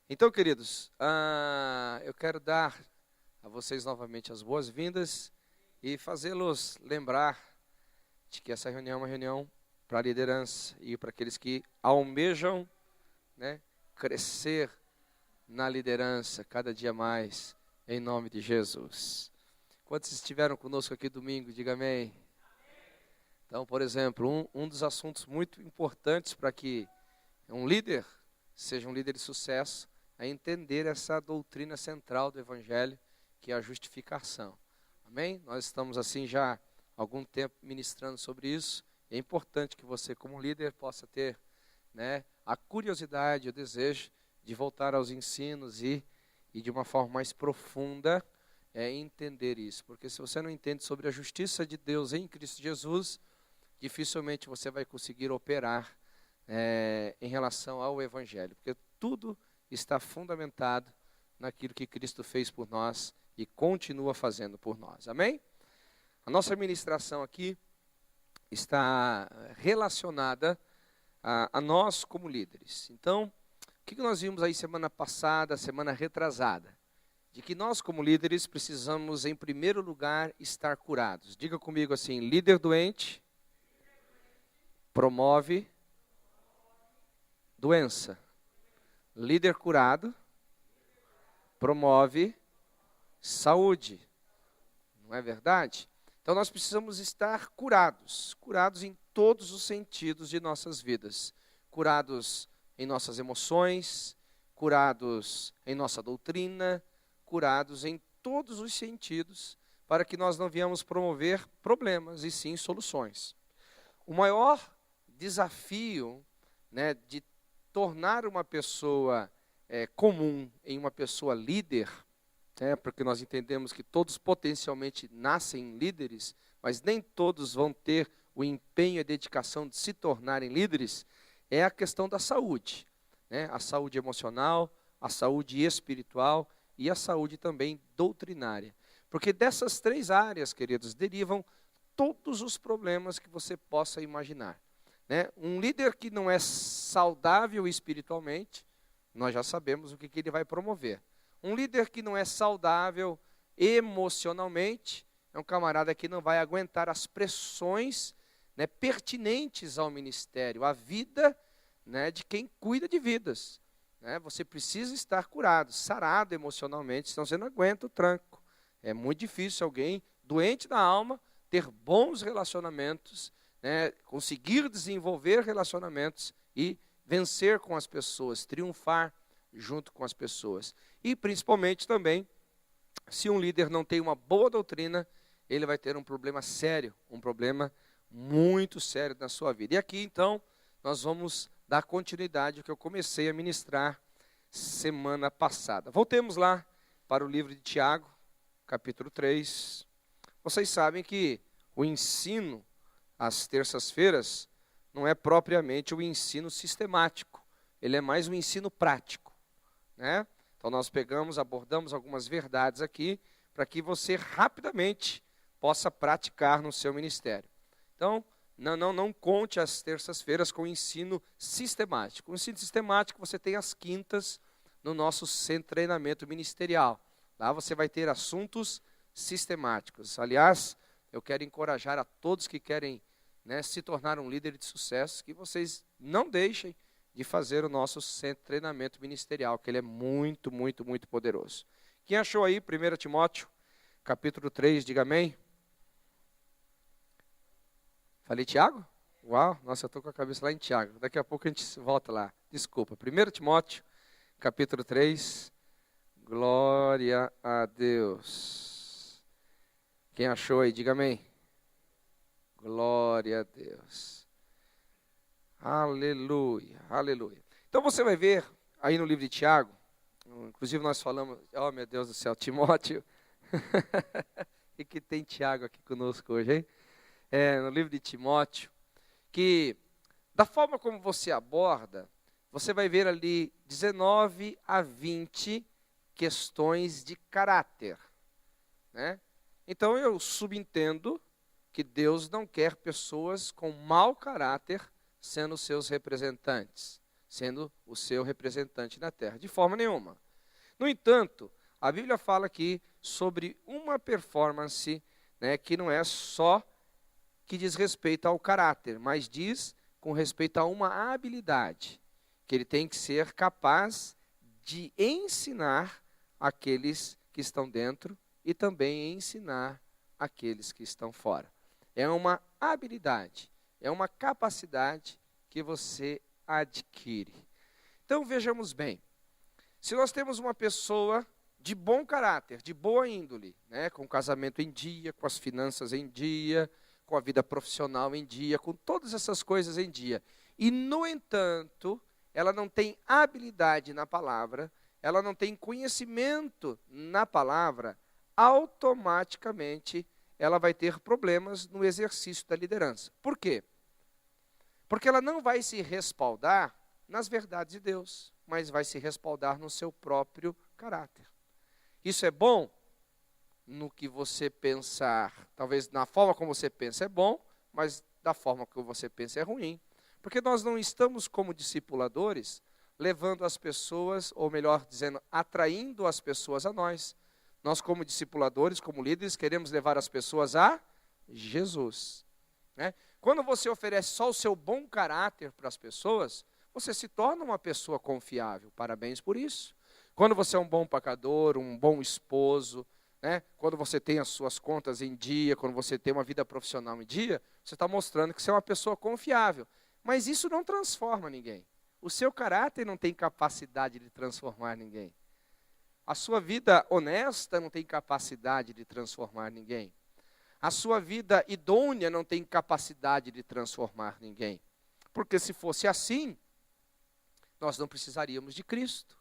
Então, queridos, eu quero dar a vocês novamente as boas-vindas e fazê-los lembrar de que essa reunião é uma reunião para a liderança e para aqueles que almejam, né, crescer na liderança cada dia mais, em nome de Jesus. Quantos estiveram conosco aqui domingo, diga amém. Então, por exemplo, um dos assuntos muito importantes para que um líder seja um líder de sucesso é entender essa doutrina central do Evangelho, que é a justificação. Amém? Nós estamos assim já há algum tempo ministrando sobre isso. É importante que você, como líder, possa ter, né, a curiosidade, o desejo de voltar aos ensinos e de uma forma mais profunda entender isso. Porque se você não entende sobre a justiça de Deus em Cristo Jesus, dificilmente você vai conseguir operar em relação ao Evangelho. Porque tudo está fundamentado naquilo que Cristo fez por nós e continua fazendo por nós. Amém? A nossa ministração aqui está relacionada a nós como líderes. Então, o que nós vimos aí semana passada, semana retrasada? De que nós como líderes precisamos, em primeiro lugar, estar curados. Diga comigo assim: líder doente promove doença. Líder curado promove saúde. Não é verdade? Então nós precisamos estar curados em todos os sentidos de nossas vidas. Curados em nossas emoções, curados em nossa doutrina, curados em todos os sentidos, para que nós não venhamos promover problemas e sim soluções. O maior desafio, né, de tornar uma pessoa comum em uma pessoa líder, porque nós entendemos que todos potencialmente nascem líderes, mas nem todos vão ter o empenho e a dedicação de se tornarem líderes, é a questão da saúde, né? A saúde emocional, a saúde espiritual e a saúde também doutrinária. Porque dessas três áreas, queridos, derivam todos os problemas que você possa imaginar. Né? Um líder que não é saudável espiritualmente, nós já sabemos o que ele vai promover. Um líder que não é saudável emocionalmente, é um camarada que não vai aguentar as pressões, né, pertinentes ao ministério, à vida, né, de quem cuida de vidas. Né? Você precisa estar curado, sarado emocionalmente, senão você não aguenta o tranco. É muito difícil alguém doente da alma ter bons relacionamentos, né, conseguir desenvolver relacionamentos e vencer com as pessoas, triunfar junto com as pessoas. E principalmente também, se um líder não tem uma boa doutrina, ele vai ter um problema sério, um problema muito sério na sua vida. E aqui então, nós vamos dar continuidade ao que eu comecei a ministrar semana passada. Voltemos lá para o livro de Tiago, capítulo 3. Vocês sabem que o ensino às terças-feiras não é propriamente o ensino sistemático, ele é mais um ensino prático, né? Então nós abordamos algumas verdades aqui, para que você rapidamente possa praticar no seu ministério. Então, não conte as terças-feiras com o ensino sistemático. O ensino sistemático você tem às quintas no nosso centro de treinamento ministerial. Lá você vai ter assuntos sistemáticos. Aliás, eu quero encorajar a todos que querem, né, se tornar um líder de sucesso, que vocês não deixem de fazer o nosso centro de treinamento ministerial, que ele é muito, muito, muito poderoso. Quem achou aí 1 Timóteo, capítulo 3, diga amém. Falei Tiago? Uau, nossa, eu estou com a cabeça lá em Tiago. Daqui a pouco a gente volta lá. Desculpa. 1 Timóteo, capítulo 3. Glória a Deus. Quem achou aí, diga amém. Glória a Deus. Aleluia, aleluia. Então você vai ver aí no livro de Tiago, inclusive nós falamos, oh meu Deus do céu, Timóteo. E que tem Tiago aqui conosco hoje, hein? No livro de Timóteo, que da forma como você aborda, você vai ver ali 19 a 20 questões de caráter, né? Então eu subentendo que Deus não quer pessoas com mau caráter sendo seus representantes, sendo o seu representante na terra, de forma nenhuma. No entanto, a Bíblia fala aqui sobre uma performance, né, que não é só que diz respeito ao caráter, mas diz com respeito a uma habilidade, que ele tem que ser capaz de ensinar aqueles que estão dentro e também ensinar aqueles que estão fora. É uma habilidade, é uma capacidade que você adquire. Então vejamos bem, se nós temos uma pessoa de bom caráter, de boa índole, né, com o casamento em dia, com as finanças em dia, com a vida profissional em dia, com todas essas coisas em dia, e no entanto, ela não tem habilidade na palavra, ela não tem conhecimento na palavra, automaticamente ela vai ter problemas no exercício da liderança. Por quê? Porque ela não vai se respaldar nas verdades de Deus, mas vai se respaldar no seu próprio caráter. Isso é bom no que você pensar, talvez na forma como você pensa é bom, mas da forma como você pensa é ruim. Porque nós não estamos como discipuladores levando as pessoas, ou melhor dizendo, atraindo as pessoas a nós. Nós como discipuladores, como líderes, queremos levar as pessoas a Jesus, né? Quando você oferece só o seu bom caráter para as pessoas, você se torna uma pessoa confiável. Parabéns por isso. Quando você é um bom pecador, um bom esposo, né? Quando você tem as suas contas em dia, quando você tem uma vida profissional em dia, você está mostrando que você é uma pessoa confiável. Mas isso não transforma ninguém. O seu caráter não tem capacidade de transformar ninguém. A sua vida honesta não tem capacidade de transformar ninguém. A sua vida idônea não tem capacidade de transformar ninguém. Porque se fosse assim, nós não precisaríamos de Cristo,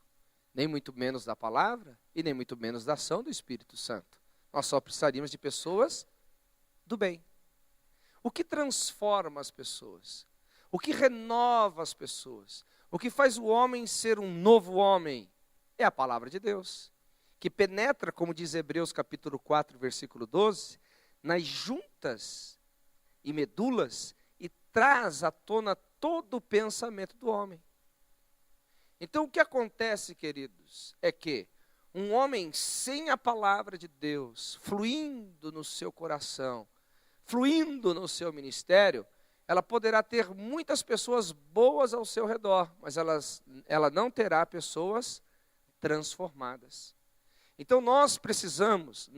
nem muito menos da palavra e nem muito menos da ação do Espírito Santo. Nós só precisaríamos de pessoas do bem. O que transforma as pessoas? O que renova as pessoas? O que faz o homem ser um novo homem? É a palavra de Deus, que penetra, como diz Hebreus capítulo 4, versículo 12, nas juntas e medulas e traz à tona todo o pensamento do homem. Então o que acontece, queridos, é que um homem sem a palavra de Deus, fluindo no seu coração, fluindo no seu ministério, ela poderá ter muitas pessoas boas ao seu redor, mas ela não terá pessoas transformadas. Então nós precisamos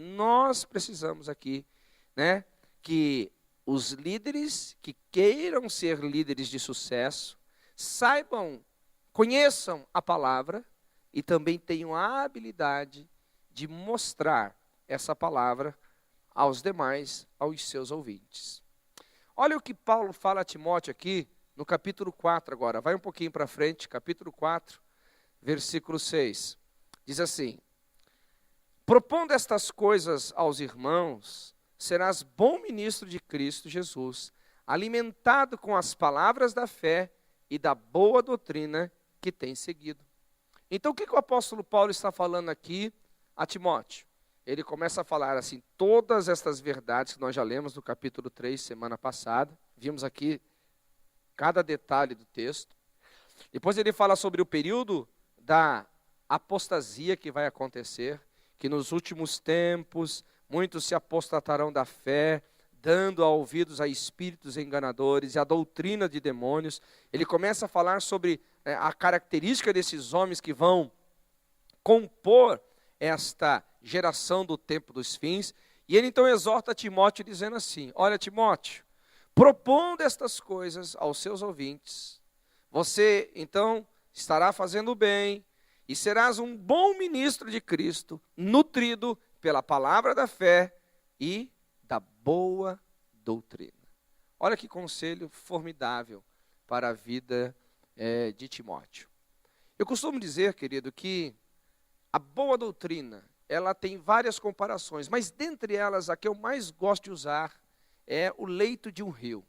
aqui, né, que os líderes que queiram ser líderes de sucesso, conheçam a palavra e também tenham a habilidade de mostrar essa palavra aos demais, aos seus ouvintes. Olha o que Paulo fala a Timóteo aqui, no capítulo 4 agora. Vai um pouquinho para frente, capítulo 4, versículo 6. Diz assim: propondo estas coisas aos irmãos, serás bom ministro de Cristo Jesus, alimentado com as palavras da fé e da boa doutrina que tem seguido. Então o que o apóstolo Paulo está falando aqui a Timóteo? Ele começa a falar assim, todas estas verdades que nós já lemos no capítulo 3, semana passada, vimos aqui cada detalhe do texto. Depois ele fala sobre o período da apostasia que vai acontecer, que nos últimos tempos muitos se apostatarão da fé, dando ouvidos a espíritos enganadores e a doutrina de demônios. Ele começa a falar sobre a característica desses homens que vão compor esta geração do tempo dos fins, e ele então exorta Timóteo dizendo assim: olha, Timóteo, propondo estas coisas aos seus ouvintes, você então estará fazendo bem e serás um bom ministro de Cristo, nutrido pela palavra da fé e da boa doutrina. Olha que conselho formidável para a vida de Timóteo. Eu costumo dizer, querido, que a boa doutrina, ela tem várias comparações, mas dentre elas, a que eu mais gosto de usar é o leito de um rio.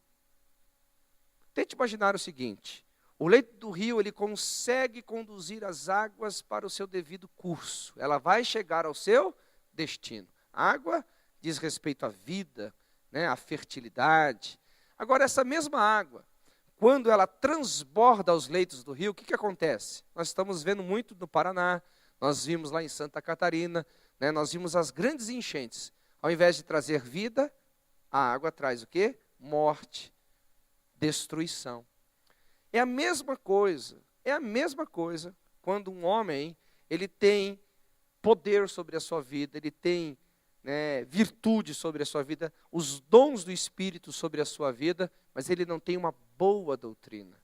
Tente imaginar o seguinte: o leito do rio, ele consegue conduzir as águas para o seu devido curso. Ela vai chegar ao seu destino. A água diz respeito à vida, né, à fertilidade. Agora, essa mesma água quando ela transborda aos leitos do rio, o que acontece? Nós estamos vendo muito no Paraná, nós vimos lá em Santa Catarina, né, nós vimos as grandes enchentes. Ao invés de trazer vida, a água traz o quê? Morte, destruição. É a mesma coisa quando um homem, ele tem poder sobre a sua vida, ele tem, né, virtude sobre a sua vida, os dons do Espírito sobre a sua vida, mas ele não tem uma boa doutrina.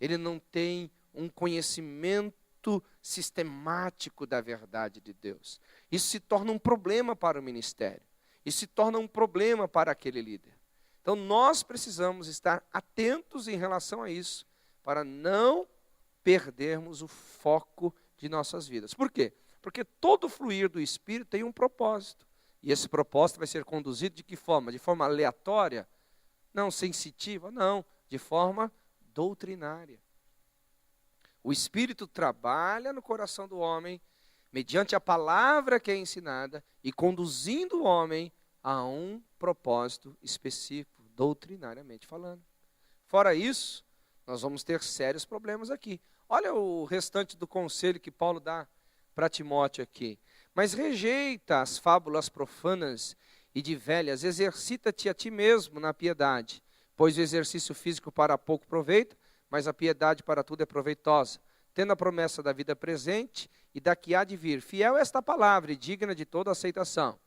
Ele não tem um conhecimento sistemático da verdade de Deus. Isso se torna um problema para o ministério. Isso se torna um problema para aquele líder. Então nós precisamos estar atentos em relação a isso, para não perdermos o foco de nossas vidas. Por quê? Porque todo fluir do Espírito tem um propósito. E esse propósito vai ser conduzido de que forma? De forma aleatória? Não sensitiva? Não, de forma doutrinária. O Espírito trabalha no coração do homem, mediante a palavra que é ensinada, e conduzindo o homem a um propósito específico, doutrinariamente falando. Fora isso, nós vamos ter sérios problemas aqui. Olha o restante do conselho que Paulo dá para Timóteo aqui. Mas rejeita as fábulas profanas e de velhas, exercita-te a ti mesmo na piedade, pois o exercício físico para pouco proveita, mas a piedade para tudo é proveitosa, tendo a promessa da vida presente e da que há de vir. Fiel é esta palavra e digna de toda aceitação.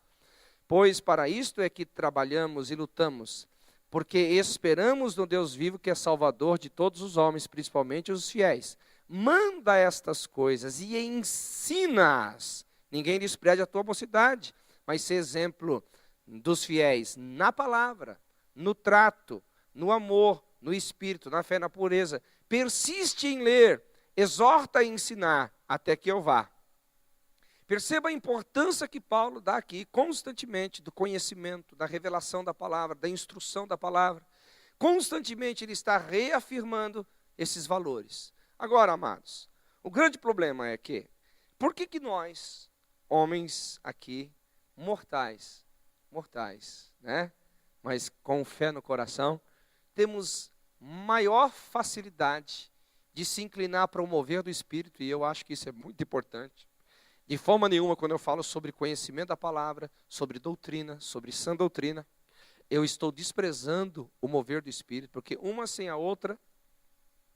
Pois para isto é que trabalhamos e lutamos, porque esperamos no Deus vivo, que é Salvador de todos os homens, principalmente os fiéis. Manda estas coisas e ensina-as. Ninguém despreze a tua mocidade, mas se exemplo dos fiéis na palavra, no trato, no amor, no espírito, na fé e na pureza. Persiste em ler, exorta a ensinar, até que eu vá. Perceba a importância que Paulo dá aqui constantemente do conhecimento, da revelação da palavra, da instrução da palavra. Constantemente ele está reafirmando esses valores. Agora, amados, o grande problema é que, por que nós, homens aqui, mortais, né? Mas com fé no coração, temos maior facilidade de se inclinar para o mover do Espírito, e eu acho que isso é muito importante. De forma nenhuma, quando eu falo sobre conhecimento da palavra, sobre doutrina, sobre sã doutrina, eu estou desprezando o mover do Espírito, porque uma sem a outra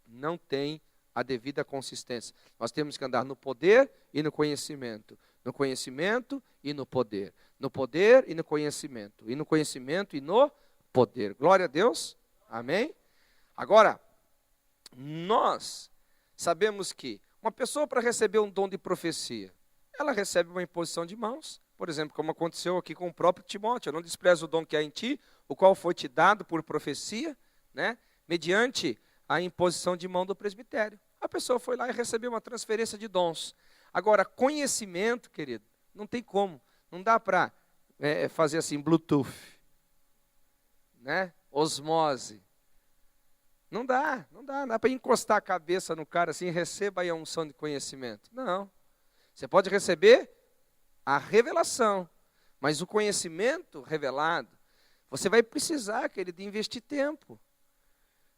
não tem a devida consistência. Nós temos que andar no poder e no conhecimento. No conhecimento e no poder. No poder e no conhecimento. E no conhecimento e no poder. Glória a Deus. Amém? Agora, nós sabemos que uma pessoa, para receber um dom de profecia, ela recebe uma imposição de mãos, por exemplo, como aconteceu aqui com o próprio Timóteo. Eu não desprezo o dom que há em ti, o qual foi te dado por profecia, né, mediante a imposição de mão do presbitério. A pessoa foi lá e recebeu uma transferência de dons. Agora, conhecimento, querido, não tem como. Não dá para fazer assim, Bluetooth, né, osmose. Não dá para encostar a cabeça no cara assim, receba aí a unção de conhecimento. Não. Você pode receber a revelação, mas o conhecimento revelado, você vai precisar, querido, investir tempo.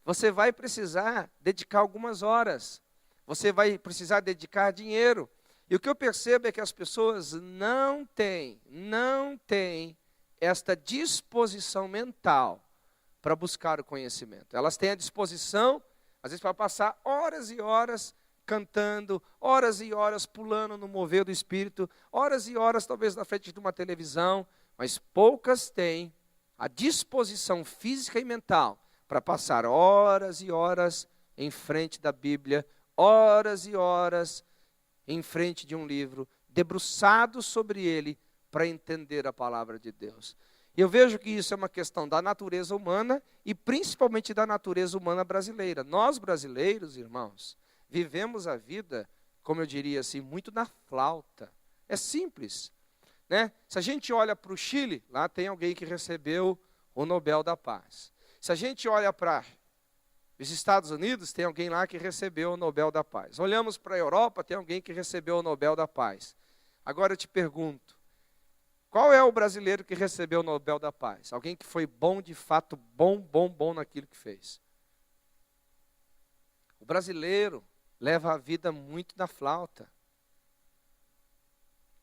Você vai precisar dedicar algumas horas. Você vai precisar dedicar dinheiro. E o que eu percebo é que as pessoas não têm esta disposição mental para buscar o conhecimento. Elas têm a disposição, às vezes, para passar horas e horas cantando, horas e horas pulando no mover do Espírito, horas e horas talvez na frente de uma televisão, mas poucas têm a disposição física e mental para passar horas e horas em frente da Bíblia, horas e horas em frente de um livro, debruçado sobre ele para entender a palavra de Deus. E eu vejo que isso é uma questão da natureza humana e principalmente da natureza humana brasileira. Nós brasileiros, irmãos, vivemos a vida, como eu diria assim, muito na flauta. É simples, né? Se a gente olha para o Chile, lá tem alguém que recebeu o Nobel da Paz. Se a gente olha para os Estados Unidos, tem alguém lá que recebeu o Nobel da Paz. Olhamos para a Europa, tem alguém que recebeu o Nobel da Paz. Agora eu te pergunto, qual é o brasileiro que recebeu o Nobel da Paz? Alguém que foi bom de fato, bom naquilo que fez. O brasileiro leva a vida muito na flauta.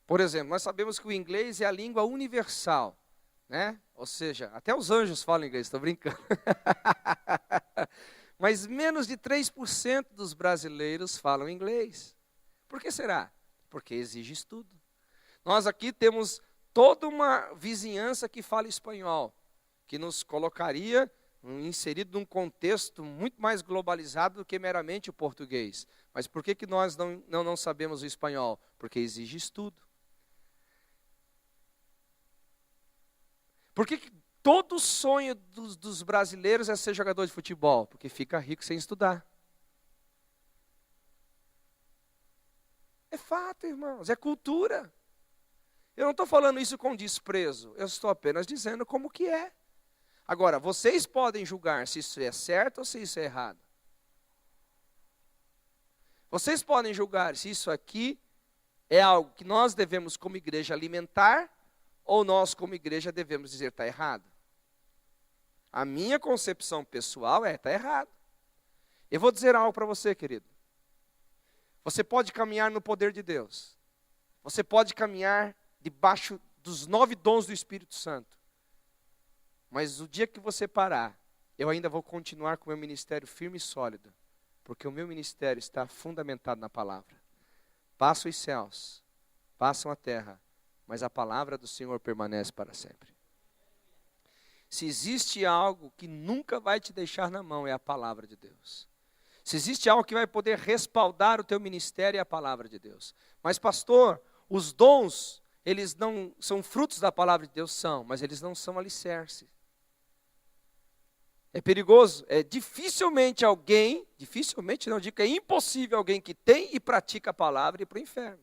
Por exemplo, nós sabemos que o inglês é a língua universal, né? Ou seja, até os anjos falam inglês, estou brincando. Mas menos de 3% dos brasileiros falam inglês. Por que será? Porque exige estudo. Nós aqui temos toda uma vizinhança que fala espanhol, que nos colocaria inserido num contexto muito mais globalizado do que meramente o português. Mas por que nós não sabemos o espanhol? Porque exige estudo. Por que todo sonho dos brasileiros é ser jogador de futebol? Porque fica rico sem estudar. É fato, irmãos, é cultura. Eu não estou falando isso com desprezo, eu estou apenas dizendo como que é. Agora, vocês podem julgar se isso é certo ou se isso é errado. Vocês podem julgar se isso aqui é algo que nós devemos como igreja alimentar ou nós como igreja devemos dizer está errado. A minha concepção pessoal é está errado. Eu vou dizer algo para você, querido. Você pode caminhar no poder de Deus. Você pode caminhar debaixo dos 9 dons do Espírito Santo. Mas o dia que você parar, eu ainda vou continuar com o meu ministério firme e sólido. Porque o meu ministério está fundamentado na palavra. Passam os céus, passam a terra, mas a palavra do Senhor permanece para sempre. Se existe algo que nunca vai te deixar na mão, é a palavra de Deus. Se existe algo que vai poder respaldar o teu ministério, é a palavra de Deus. Mas pastor, os dons, eles não são frutos da palavra de Deus? São, mas eles não são alicerce. É perigoso, dificilmente não digo que é impossível alguém que tem e pratica a palavra ir para o inferno.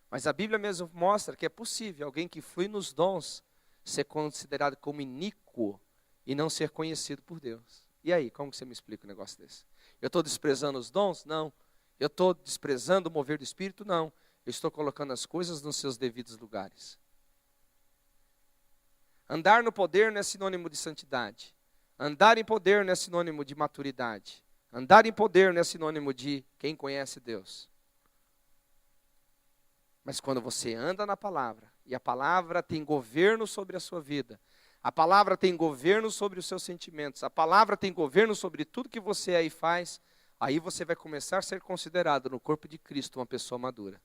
Mas a Bíblia mesmo mostra que é possível alguém que flui nos dons ser considerado como iníquo e não ser conhecido por Deus. E aí, como que você me explica um negócio desse? Eu estou desprezando os dons? Não. Eu estou desprezando o mover do Espírito? Não. Eu estou colocando as coisas nos seus devidos lugares. Andar no poder não é sinônimo de santidade. Andar em poder não é sinônimo de maturidade. Andar em poder não é sinônimo de quem conhece Deus. Mas quando você anda na palavra, e a palavra tem governo sobre a sua vida, a palavra tem governo sobre os seus sentimentos, a palavra tem governo sobre tudo que você aí faz, aí você vai começar a ser considerado no corpo de Cristo uma pessoa madura.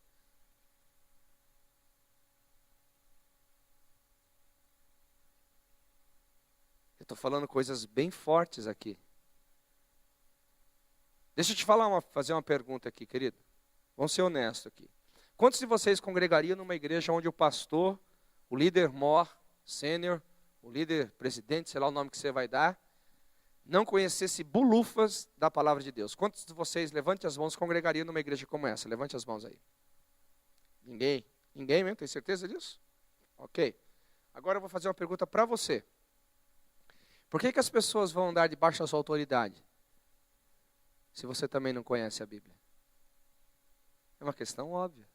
Eu estou falando coisas bem fortes aqui. Deixa eu te fazer uma pergunta aqui, querido. Vamos ser honestos aqui. Quantos de vocês congregariam numa igreja onde o pastor, o líder mor, sênior, o líder presidente, sei lá o nome que você vai dar, não conhecesse bulufas da palavra de Deus? Quantos de vocês, levante as mãos, congregariam numa igreja como essa? Levante as mãos aí. Ninguém? Ninguém mesmo? Tem certeza disso? Ok. Agora eu vou fazer uma pergunta para você. Por que as pessoas vão andar debaixo da sua autoridade? Se você também não conhece a Bíblia. É uma questão óbvia.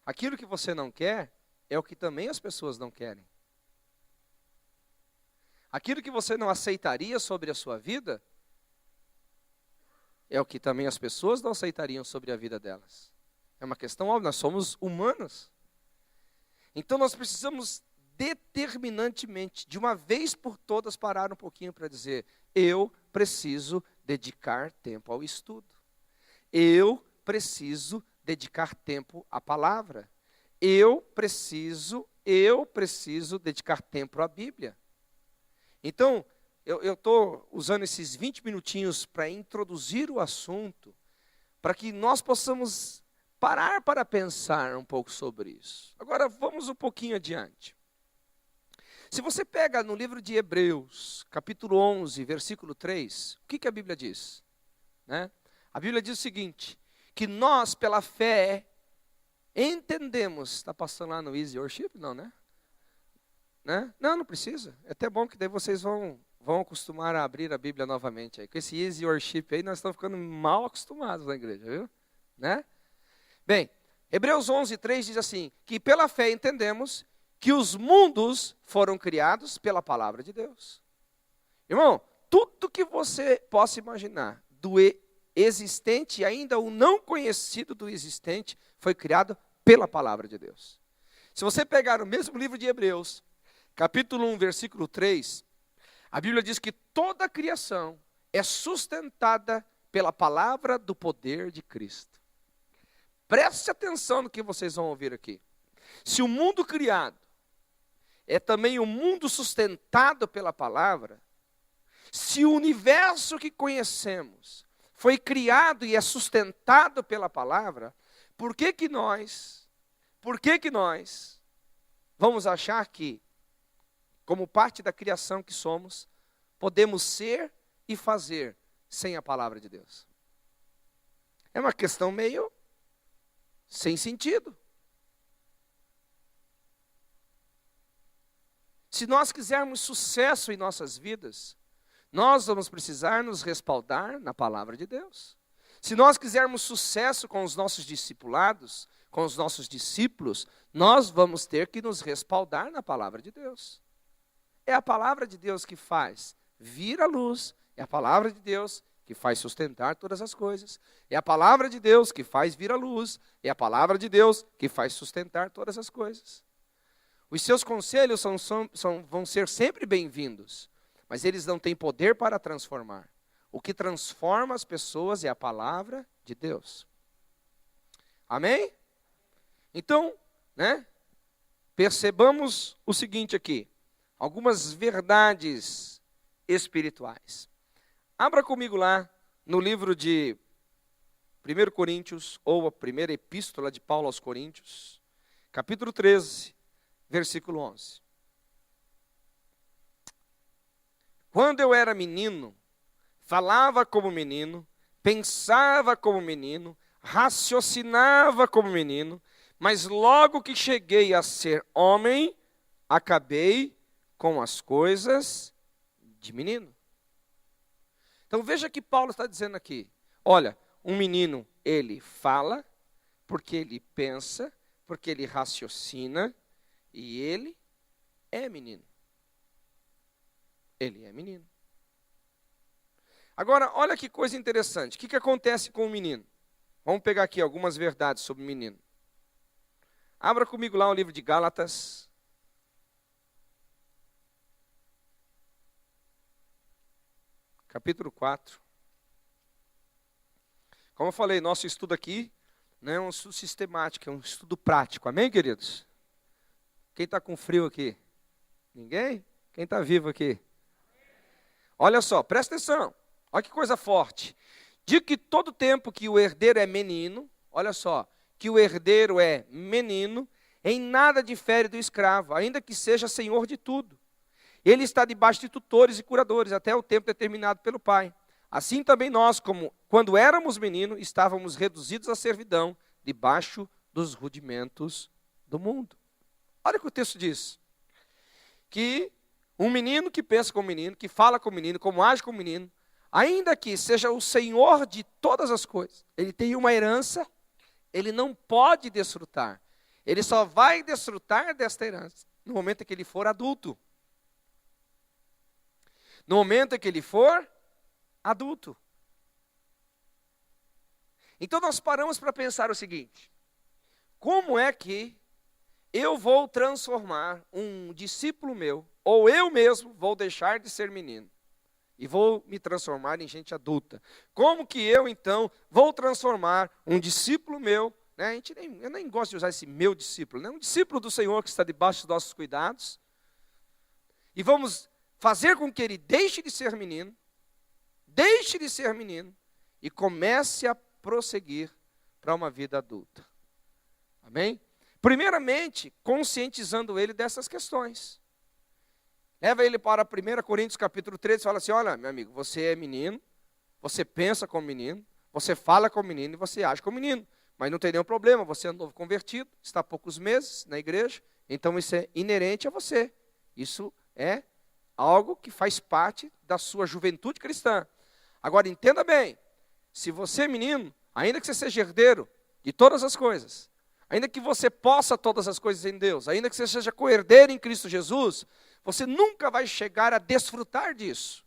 Aquilo que você não quer é o que também as pessoas não querem. Aquilo que você não aceitaria sobre a sua vida é o que também as pessoas não aceitariam sobre a vida delas. É uma questão óbvia, nós somos humanos. Então nós precisamos determinantemente, de uma vez por todas, parar um pouquinho para dizer: eu preciso dedicar tempo ao estudo. Eu preciso dedicar tempo à palavra. Eu preciso dedicar tempo à Bíblia. Então, eu estou usando esses 20 minutinhos para introduzir o assunto, para que nós possamos parar para pensar um pouco sobre isso. Agora, vamos um pouquinho adiante. Se você pega no livro de Hebreus, capítulo 11, versículo 3, o que a Bíblia diz? Né? A Bíblia diz o seguinte: que nós, pela fé, entendemos. Está passando lá no Easy Worship? Não, né? Não precisa. É até bom que daí vocês vão acostumar a abrir a Bíblia novamente. Aí. Com esse Easy Worship aí, nós estamos ficando mal acostumados na igreja, viu? Né? Bem, Hebreus 11, 3 diz assim: que pela fé entendemos que os mundos foram criados pela palavra de Deus. Irmão, tudo que você possa imaginar do existente e ainda o não conhecido do existente foi criado pela palavra de Deus. Se você pegar o mesmo livro de Hebreus, capítulo 1, versículo 3, a Bíblia diz que toda a criação é sustentada pela palavra do poder de Cristo. Preste atenção no que vocês vão ouvir aqui. Se o mundo criado é também um mundo sustentado pela palavra, se o universo que conhecemos foi criado e é sustentado pela palavra, por que nós vamos achar que, como parte da criação que somos, podemos ser e fazer sem a palavra de Deus? É uma questão meio sem sentido. Se nós quisermos sucesso em nossas vidas, nós vamos precisar nos respaldar na palavra de Deus. Se nós quisermos sucesso com os nossos discipulados, com os nossos discípulos, nós vamos ter que nos respaldar na palavra de Deus. É a palavra de Deus que faz vir a luz, é a palavra de Deus que faz sustentar todas as coisas, é a palavra de Deus que faz vir a luz, é a palavra de Deus que faz sustentar todas as coisas. Os seus conselhos vão ser sempre bem-vindos, mas eles não têm poder para transformar. O que transforma as pessoas é a palavra de Deus. Amém? Então, percebamos o seguinte aqui, algumas verdades espirituais. Abra comigo lá no livro de 1 Coríntios, ou a primeira epístola de Paulo aos Coríntios, capítulo 13, versículo 11. Quando eu era menino, falava como menino, pensava como menino, raciocinava como menino, mas logo que cheguei a ser homem, acabei com as coisas de menino. Então veja que Paulo está dizendo aqui, olha, um menino, ele fala, porque ele pensa, porque ele raciocina, e ele é menino. Ele é menino. Agora, olha que coisa interessante. O que acontece com o menino? Vamos pegar aqui algumas verdades sobre o menino. Abra comigo lá o livro de Gálatas. Capítulo 4. Como eu falei, nosso estudo aqui não é um estudo sistemático, é um estudo prático. Amém, queridos? Quem está com frio aqui? Ninguém? Quem está vivo aqui? Olha só, presta atenção. Olha que coisa forte. De que todo tempo que o herdeiro é menino, olha só, que o herdeiro é menino, em nada difere do escravo, ainda que seja senhor de tudo. Ele está debaixo de tutores e curadores, até o tempo determinado pelo pai. Assim também nós, como quando éramos meninos, estávamos reduzidos à servidão, debaixo dos rudimentos do mundo. Olha o que o texto diz. Que um menino que pensa como menino, que fala como menino, como age como menino, ainda que seja o senhor de todas as coisas, ele tem uma herança, ele não pode desfrutar. Ele só vai desfrutar desta herança no momento em que ele for adulto. No momento em que ele for adulto. Então nós paramos para pensar o seguinte: como é que eu vou transformar um discípulo meu, ou eu mesmo vou deixar de ser menino e vou me transformar em gente adulta? Como que eu, então, vou transformar um discípulo meu, eu nem gosto de usar esse meu discípulo, um discípulo do Senhor que está debaixo dos nossos cuidados, e vamos fazer com que ele deixe de ser menino e comece a prosseguir para uma vida adulta. Amém? Primeiramente, conscientizando ele dessas questões. Leva ele para 1 Coríntios capítulo 13 e fala assim: olha, meu amigo, você é menino, você pensa como menino, você fala como menino e você age como menino. Mas não tem nenhum problema, você é novo convertido, está há poucos meses na igreja, então isso é inerente a você. Isso é algo que faz parte da sua juventude cristã. Agora, entenda bem, se você é menino, ainda que você seja herdeiro de todas as coisas, ainda que você possa todas as coisas em Deus, ainda que você seja coerdeiro em Cristo Jesus, você nunca vai chegar a desfrutar disso.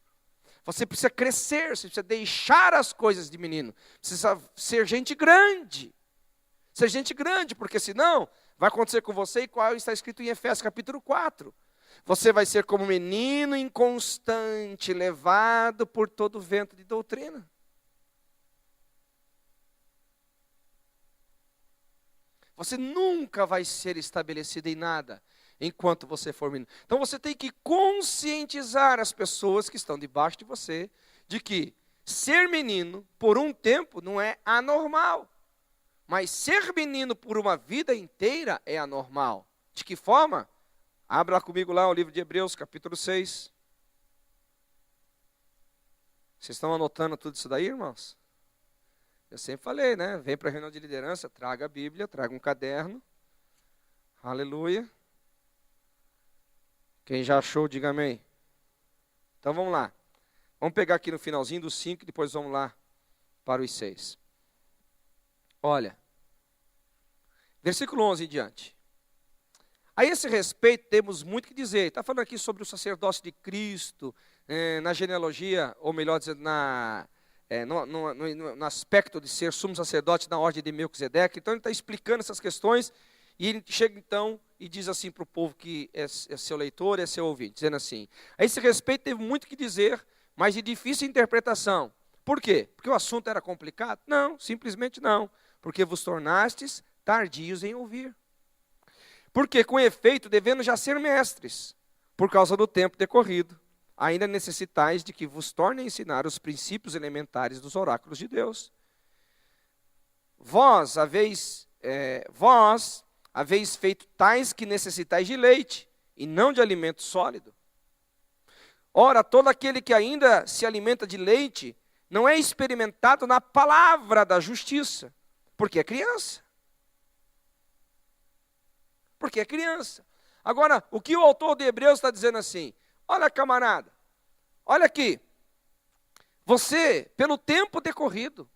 Você precisa crescer, você precisa deixar as coisas de menino, precisa ser gente grande. Ser gente grande, porque senão vai acontecer com você e qual está escrito em Efésios capítulo 4. Você vai ser como menino inconstante, levado por todo vento de doutrina. Você nunca vai ser estabelecido em nada enquanto você for menino. Então você tem que conscientizar as pessoas que estão debaixo de você de que ser menino por um tempo não é anormal. Mas ser menino por uma vida inteira é anormal. De que forma? Abra comigo lá o livro de Hebreus, capítulo 6. Vocês estão anotando tudo isso daí, irmãos? Eu sempre falei, né? Vem para a reunião de liderança, traga a Bíblia, traga um caderno. Aleluia. Quem já achou, diga amém. Então vamos lá. Vamos pegar aqui no finalzinho dos 5 e depois vamos lá para os 6. Olha, versículo 11 em diante. A esse respeito temos muito que dizer. Está falando aqui sobre o sacerdócio de Cristo, na genealogia, ou melhor dizendo, no aspecto de ser sumo sacerdote na ordem de Melquisedeque. Então ele está explicando essas questões e ele chega então e diz assim para o povo que é seu leitor, é seu ouvinte, dizendo assim: a esse respeito teve muito que dizer, mas de difícil interpretação. Por quê? Porque o assunto era complicado? Não, simplesmente não. Porque vos tornastes tardios em ouvir. Porque, com efeito, devendo já ser mestres, por causa do tempo decorrido, ainda necessitais de que vos torne a ensinar os princípios elementares dos oráculos de Deus. Vós haveis feito tais que necessitais de leite, e não de alimento sólido. Ora, todo aquele que ainda se alimenta de leite, não é experimentado na palavra da justiça, porque é criança. Porque é criança. Agora, o que o autor de Hebreus está dizendo assim? Olha, camarada, olha aqui. Você, pelo tempo decorrido,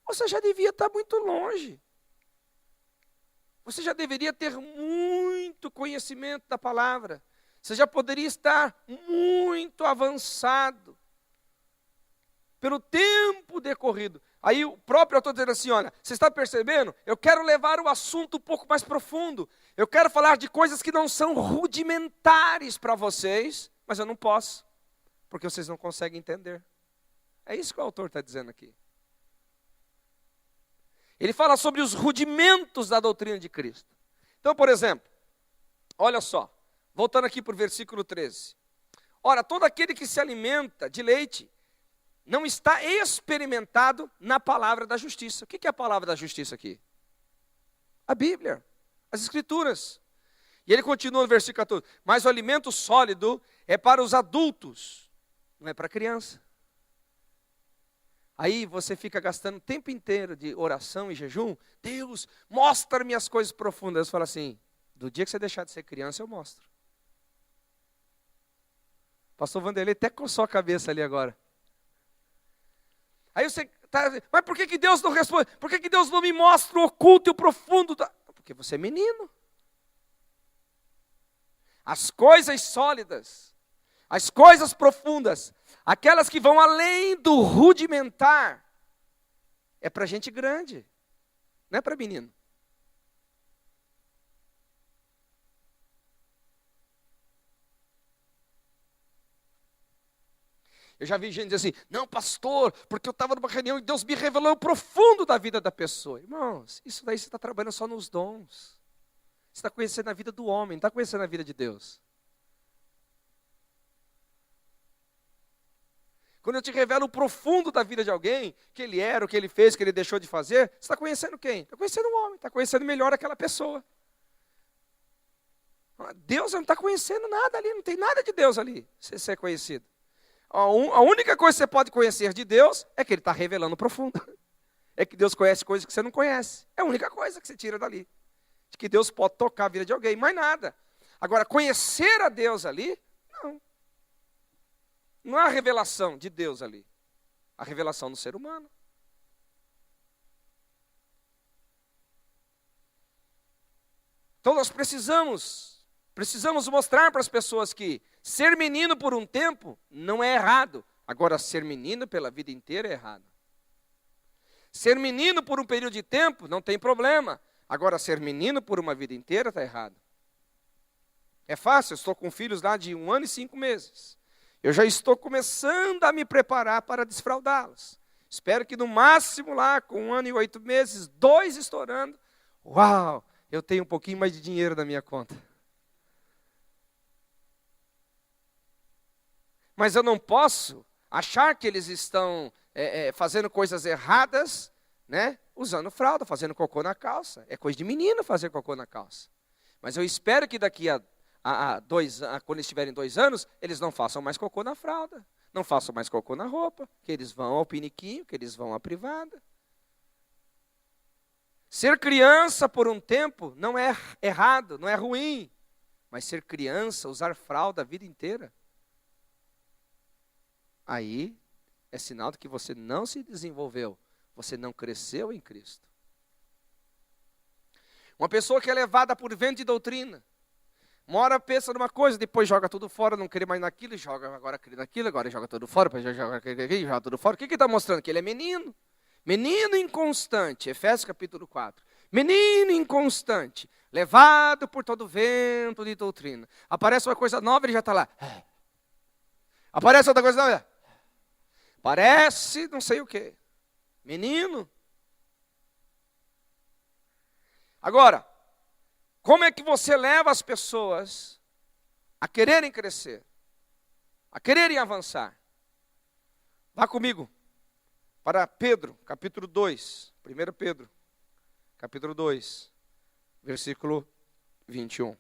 você já devia estar muito longe. Você já deveria ter muito conhecimento da palavra. Você já poderia estar muito avançado. Pelo tempo decorrido. Aí o próprio autor dizendo assim, olha, você está percebendo? Eu quero levar o assunto um pouco mais profundo. Eu quero falar de coisas que não são rudimentares para vocês, mas eu não posso, porque vocês não conseguem entender. É isso que o autor está dizendo aqui. Ele fala sobre os rudimentos da doutrina de Cristo. Então, por exemplo, olha só, voltando aqui para o versículo 13. Ora, todo aquele que se alimenta de leite não está experimentado na palavra da justiça. O que é a palavra da justiça aqui? A Bíblia, as Escrituras. E ele continua no versículo 14. Mas o alimento sólido é para os adultos, não é para a criança. Aí você fica gastando o tempo inteiro de oração e jejum. Deus, mostra-me as coisas profundas. Deus fala assim, do dia que você deixar de ser criança, eu mostro. Pastor Vanderlei até coçou a cabeça ali agora. Aí você está, mas por que Deus não responde? Por que Deus não me mostra o oculto e o profundo? Porque você é menino. As coisas sólidas, as coisas profundas, aquelas que vão além do rudimentar, é para gente grande, não é para menino. Eu já vi gente dizer assim, não pastor, porque eu estava numa reunião e Deus me revelou o profundo da vida da pessoa. Irmãos, isso daí você está trabalhando só nos dons. Você está conhecendo a vida do homem, não está conhecendo a vida de Deus. Quando eu te revelo o profundo da vida de alguém, que ele era, o que ele fez, o que ele deixou de fazer, você está conhecendo quem? Está conhecendo o homem, está conhecendo melhor aquela pessoa. Deus não está conhecendo nada ali, não tem nada de Deus ali, se ser conhecido. A única coisa que você pode conhecer de Deus é que Ele está revelando o profundo. É que Deus conhece coisas que você não conhece. É a única coisa que você tira dali. De que Deus pode tocar a vida de alguém, mais nada. Agora, conhecer a Deus ali, não. Não há revelação de Deus ali. A revelação do ser humano. Então nós precisamos mostrar para as pessoas que ser menino por um tempo não é errado. Agora, ser menino pela vida inteira é errado. Ser menino por um período de tempo não tem problema. Agora, ser menino por uma vida inteira está errado. É fácil, eu estou com filhos lá de 1 ano e 5 meses. Eu já estou começando a me preparar para desfraudá-los. Espero que no máximo lá, com 1 ano e 8 meses, 2 estourando, uau, eu tenho um pouquinho mais de dinheiro na minha conta. Mas eu não posso achar que eles estão fazendo coisas erradas, né? Usando fralda, fazendo cocô na calça. É coisa de menino fazer cocô na calça. Mas eu espero que daqui quando eles tiverem 2 anos, eles não façam mais cocô na fralda. Não façam mais cocô na roupa. Que eles vão ao piniquinho, que eles vão à privada. Ser criança por um tempo não é errado, não é ruim. Mas ser criança, usar fralda a vida inteira, aí é sinal de que você não se desenvolveu, você não cresceu em Cristo. Uma pessoa que é levada por vento de doutrina, uma hora pensa numa coisa, depois joga tudo fora, não crê mais naquilo, joga agora crê naquilo, agora joga tudo fora, depois joga tudo fora. O que está mostrando? Que ele é menino. Menino inconstante, Efésios capítulo 4. Menino inconstante, levado por todo vento de doutrina. Aparece uma coisa nova, ele já está lá. Aparece outra coisa nova. Parece não sei o quê. Menino. Agora, como é que você leva as pessoas a quererem crescer, a quererem avançar? Vá comigo para Pedro, capítulo 2, 1 Pedro, capítulo 2, versículo 21.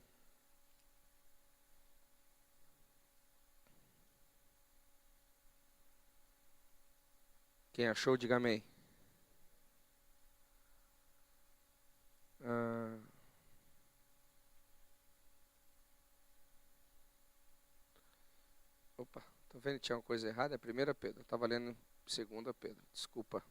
Quem achou, diga amém. Opa, estou vendo que tinha uma coisa errada, é 1 Pedro, eu estava lendo 2 Pedro, desculpa.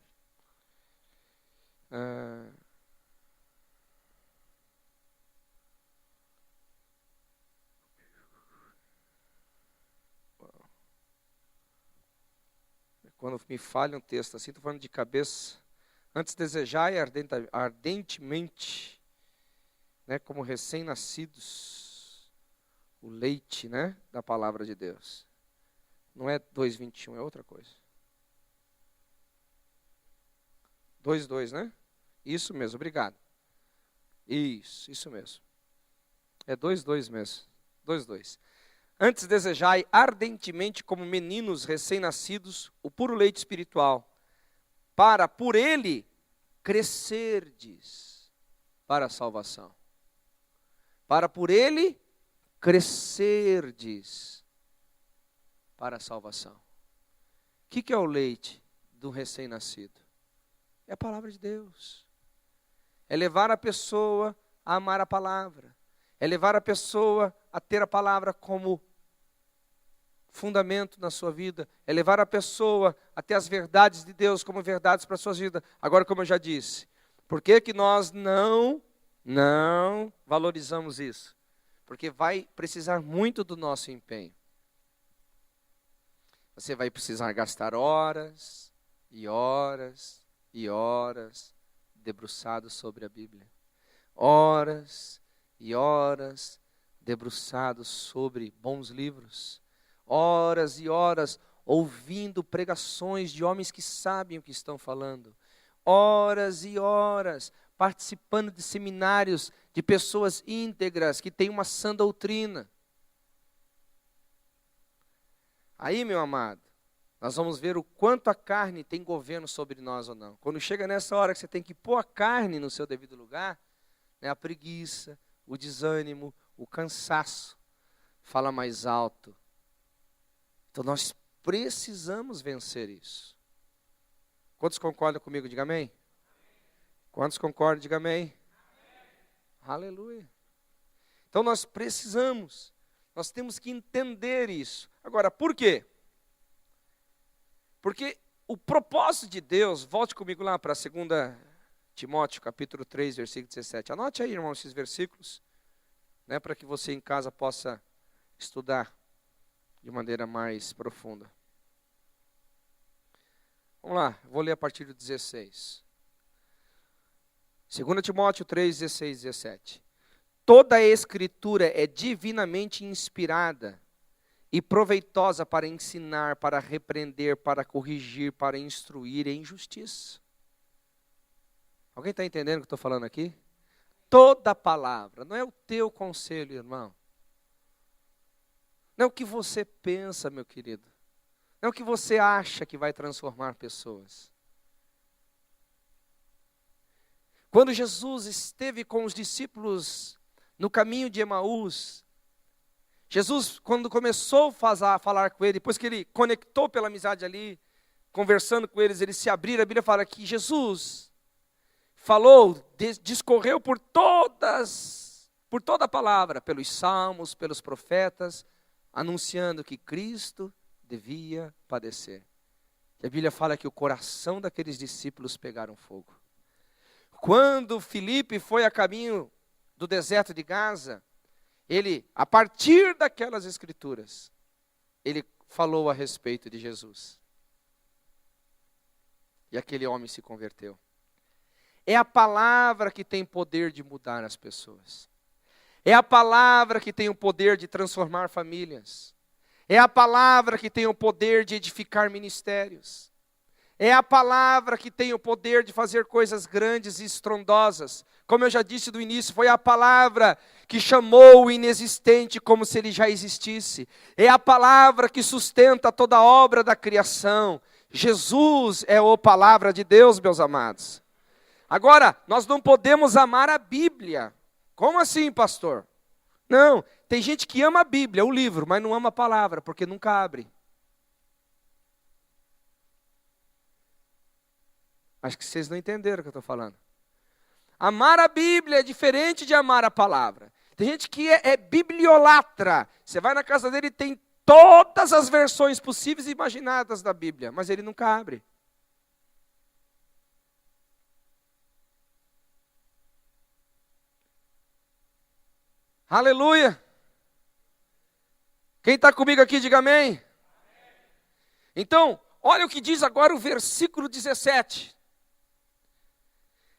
Quando me falha um texto assim, estou falando de cabeça. Antes desejai ardentemente, né, como recém-nascidos, o leite, né, da palavra de Deus. Não é 2:21, é outra coisa. 2:2, né? Isso mesmo, obrigado. Isso mesmo. É 2:2 mesmo. 2:2. Antes desejai ardentemente como meninos recém-nascidos o puro leite espiritual, para por ele crescerdes para a salvação. Para por ele crescerdes para a salvação. O que é o leite do recém-nascido? É a palavra de Deus. É levar a pessoa a amar a palavra. É levar a pessoa a ter a palavra como fundamento na sua vida. É levar a pessoa a ter as verdades de Deus como verdades para a sua vida. Agora, como eu já disse, por que que nós não valorizamos isso? Porque vai precisar muito do nosso empenho. Você vai precisar gastar horas e horas e horas debruçado sobre a Bíblia. Horas e horas debruçados sobre bons livros. Horas e horas ouvindo pregações de homens que sabem o que estão falando. Horas e horas participando de seminários de pessoas íntegras que têm uma sã doutrina. Aí, meu amado, nós vamos ver o quanto a carne tem governo sobre nós ou não. Quando chega nessa hora que você tem que pôr a carne no seu devido lugar, né, a preguiça, o desânimo, o cansaço, fala mais alto. Então nós precisamos vencer isso. Quantos concordam comigo? Diga amém. Quantos concordam? Diga amém. Aleluia. Então nós temos que entender isso. Agora, por quê? Porque o propósito de Deus, volte comigo lá para 2 Timóteo, capítulo 3, versículo 17. Anote aí, irmão, esses versículos. né, para que você em casa possa estudar de maneira mais profunda. Vamos lá, vou ler a partir do 16. 2 Timóteo 3, 16 e 17. Toda a Escritura é divinamente inspirada e proveitosa para ensinar, para repreender, para corrigir, para instruir em justiça. Alguém está entendendo o que eu estou falando aqui? Toda palavra, não é o teu conselho, irmão. Não é o que você pensa, meu querido. Não é o que você acha que vai transformar pessoas. Quando Jesus esteve com os discípulos no caminho de Emaús, Jesus, quando começou a falar com ele, depois que ele conectou pela amizade ali, conversando com eles se abriram, a Bíblia fala que Jesus falou, discorreu por toda a palavra, pelos salmos, pelos profetas, anunciando que Cristo devia padecer. E a Bíblia fala que o coração daqueles discípulos pegaram fogo. Quando Filipe foi a caminho do deserto de Gaza, ele, a partir daquelas escrituras, ele falou a respeito de Jesus. E aquele homem se converteu. É a palavra que tem poder de mudar as pessoas. É a palavra que tem o poder de transformar famílias. É a palavra que tem o poder de edificar ministérios. É a palavra que tem o poder de fazer coisas grandes e estrondosas. Como eu já disse no início, foi a palavra que chamou o inexistente como se ele já existisse. É a palavra que sustenta toda a obra da criação. Jesus é a palavra de Deus, meus amados. Agora, nós não podemos amar a Bíblia. Como assim, pastor? Não, tem gente que ama a Bíblia, o livro, mas não ama a palavra, porque nunca abre. Acho que vocês não entenderam o que eu estou falando. Amar a Bíblia é diferente de amar a palavra. Tem gente que é bibliolatra. Você vai na casa dele e tem todas as versões possíveis e imaginadas da Bíblia, mas ele nunca abre. Aleluia! Quem está comigo aqui, diga amém. Então, olha o que diz agora o versículo 17.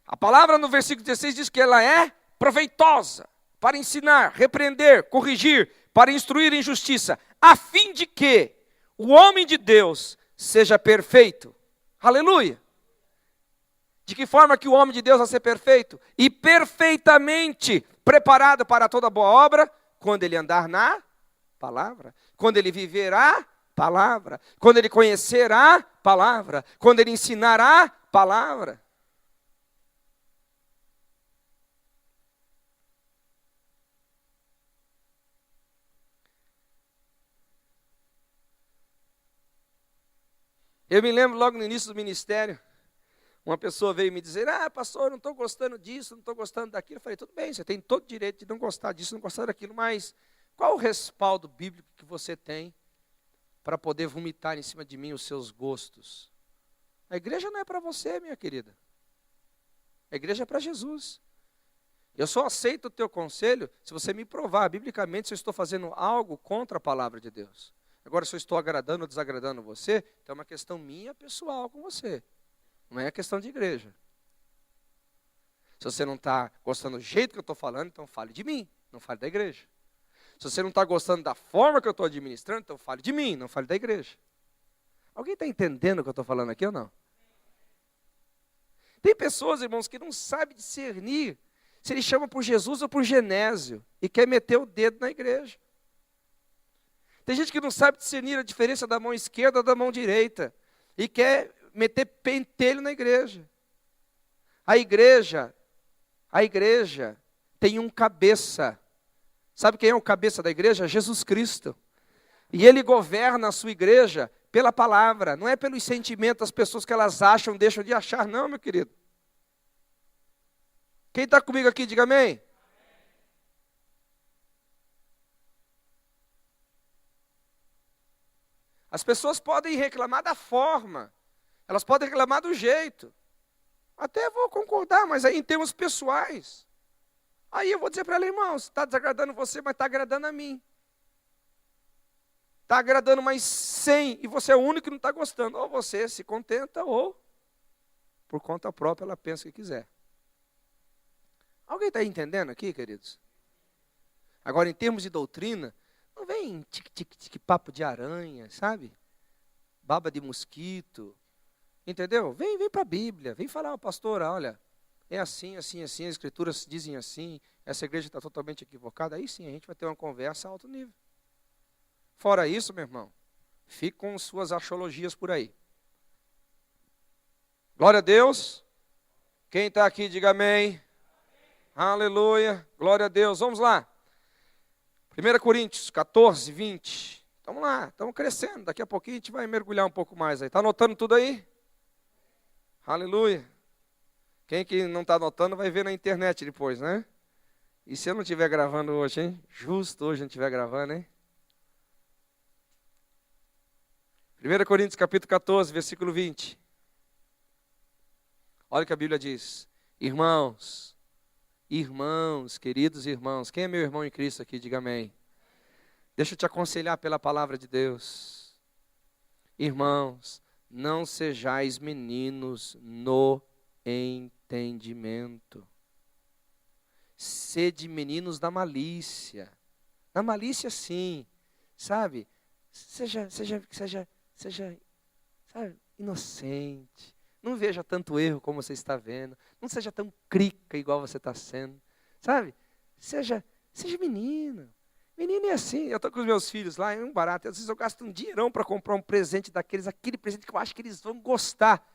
A palavra no versículo 16 diz que ela é proveitosa para ensinar, repreender, corrigir, para instruir em justiça, a fim de que o homem de Deus seja perfeito. Aleluia! De que forma que o homem de Deus vai ser perfeito? E perfeitamente preparado para toda boa obra, quando ele andar na palavra, quando ele viver a palavra, quando ele conhecer a palavra, quando ele ensinar a palavra. Eu me lembro logo no início do ministério, uma pessoa veio me dizer, pastor, eu não estou gostando disso, não estou gostando daquilo. Eu falei, tudo bem, você tem todo o direito de não gostar disso, não gostar daquilo, mas qual o respaldo bíblico que você tem para poder vomitar em cima de mim os seus gostos? A igreja não é para você, minha querida. A igreja é para Jesus. Eu só aceito o teu conselho se você me provar biblicamente se eu estou fazendo algo contra a palavra de Deus. Agora, se eu estou agradando ou desagradando você, então é uma questão minha pessoal com você. Não é questão de igreja. Se você não está gostando do jeito que eu estou falando, então fale de mim, não fale da igreja. Se você não está gostando da forma que eu estou administrando, então fale de mim, não fale da igreja. Alguém está entendendo o que eu estou falando aqui ou não? Tem pessoas, irmãos, que não sabem discernir se ele chama por Jesus ou por Genésio e quer meter o dedo na igreja. Tem gente que não sabe discernir a diferença da mão esquerda da mão direita e quer meter pentelho na igreja. A igreja tem um cabeça. Sabe quem é o cabeça da igreja? Jesus Cristo. E ele governa a sua igreja pela palavra, não é pelos sentimentos das pessoas que elas acham, deixam de achar, não, meu querido. Quem está comigo aqui, diga amém. As pessoas podem reclamar da forma, elas podem reclamar do jeito. Até vou concordar, mas aí em termos pessoais. Aí eu vou dizer para ela, irmão, está desagradando você, mas está agradando a mim. Está agradando mais 100 e você é o único que não está gostando. Ou você se contenta, ou por conta própria ela pensa o que quiser. Alguém está entendendo aqui, queridos? Agora, em termos de doutrina, não vem tique-tique-tique, papo de aranha, sabe? Baba de mosquito, entendeu? Vem para a Bíblia, vem falar, pastora, olha, é assim, assim, assim, as escrituras dizem assim, essa igreja está totalmente equivocada. Aí sim, a gente vai ter uma conversa a alto nível. Fora isso, meu irmão, fique com suas axiologias por aí. Glória a Deus. Quem está aqui, diga amém. Aleluia. Glória a Deus. Vamos lá. 1 Coríntios 14, 20. Vamos lá, estamos crescendo. Daqui a pouquinho a gente vai mergulhar um pouco mais aí. Está anotando tudo aí? Aleluia. Quem que não está anotando vai ver na internet depois, né? E se eu não estiver gravando hoje, hein? Justo hoje não estiver gravando, hein? 1 Coríntios capítulo 14, versículo 20. Olha o que a Bíblia diz. Irmãos, queridos irmãos. Quem é meu irmão em Cristo aqui? Diga amém. Deixa eu te aconselhar pela palavra de Deus. Irmãos, não sejais meninos no entendimento. Sede meninos da malícia. Na malícia sim, sabe? Seja, sabe, inocente. Não veja tanto erro como você está vendo. Não seja tão crica igual você está sendo. Sabe? Seja menino. Menino é assim. Eu estou com os meus filhos lá, é um barato. Às vezes eu gasto um dinheirão para comprar um presente daqueles, aquele presente que eu acho que eles vão gostar.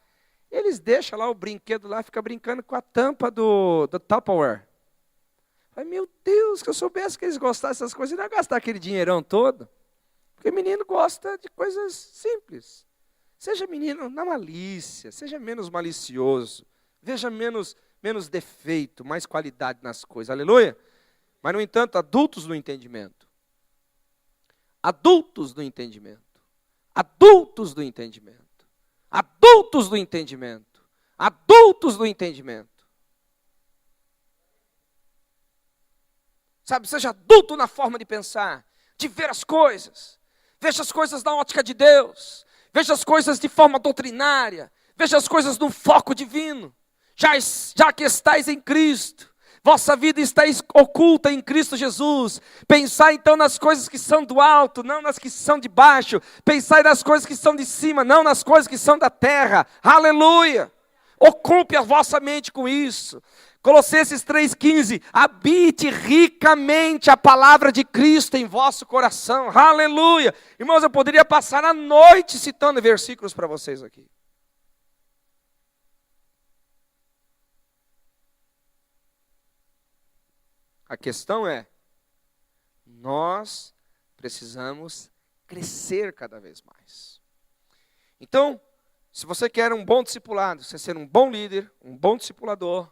Eles deixam lá o brinquedo lá, ficam brincando com a tampa do Tupperware. Ai, meu Deus, que eu soubesse que eles gostassem dessas coisas, eu não ia gastar aquele dinheirão todo. Porque menino gosta de coisas simples. Seja menino na malícia, seja menos malicioso, veja menos defeito, mais qualidade nas coisas, aleluia? Mas, no entanto, adultos no entendimento. Adultos do entendimento. Adultos do entendimento. Adultos do entendimento. Adultos do entendimento. Sabe, seja adulto na forma de pensar, de ver as coisas. Veja as coisas na ótica de Deus. Veja as coisas de forma doutrinária. Veja as coisas no foco divino. Já que estáis em Cristo, vossa vida está oculta em Cristo Jesus. Pensai então nas coisas que são do alto, não nas que são de baixo. Pensai nas coisas que são de cima, não nas coisas que são da terra. Aleluia! Ocupe a vossa mente com isso. Colossenses 3,15, habite ricamente a palavra de Cristo em vosso coração, aleluia. Irmãos, eu poderia passar a noite citando versículos para vocês aqui. A questão é, nós precisamos crescer cada vez mais. Então, se você quer um bom discipulado, você ser um bom líder, um bom discipulador,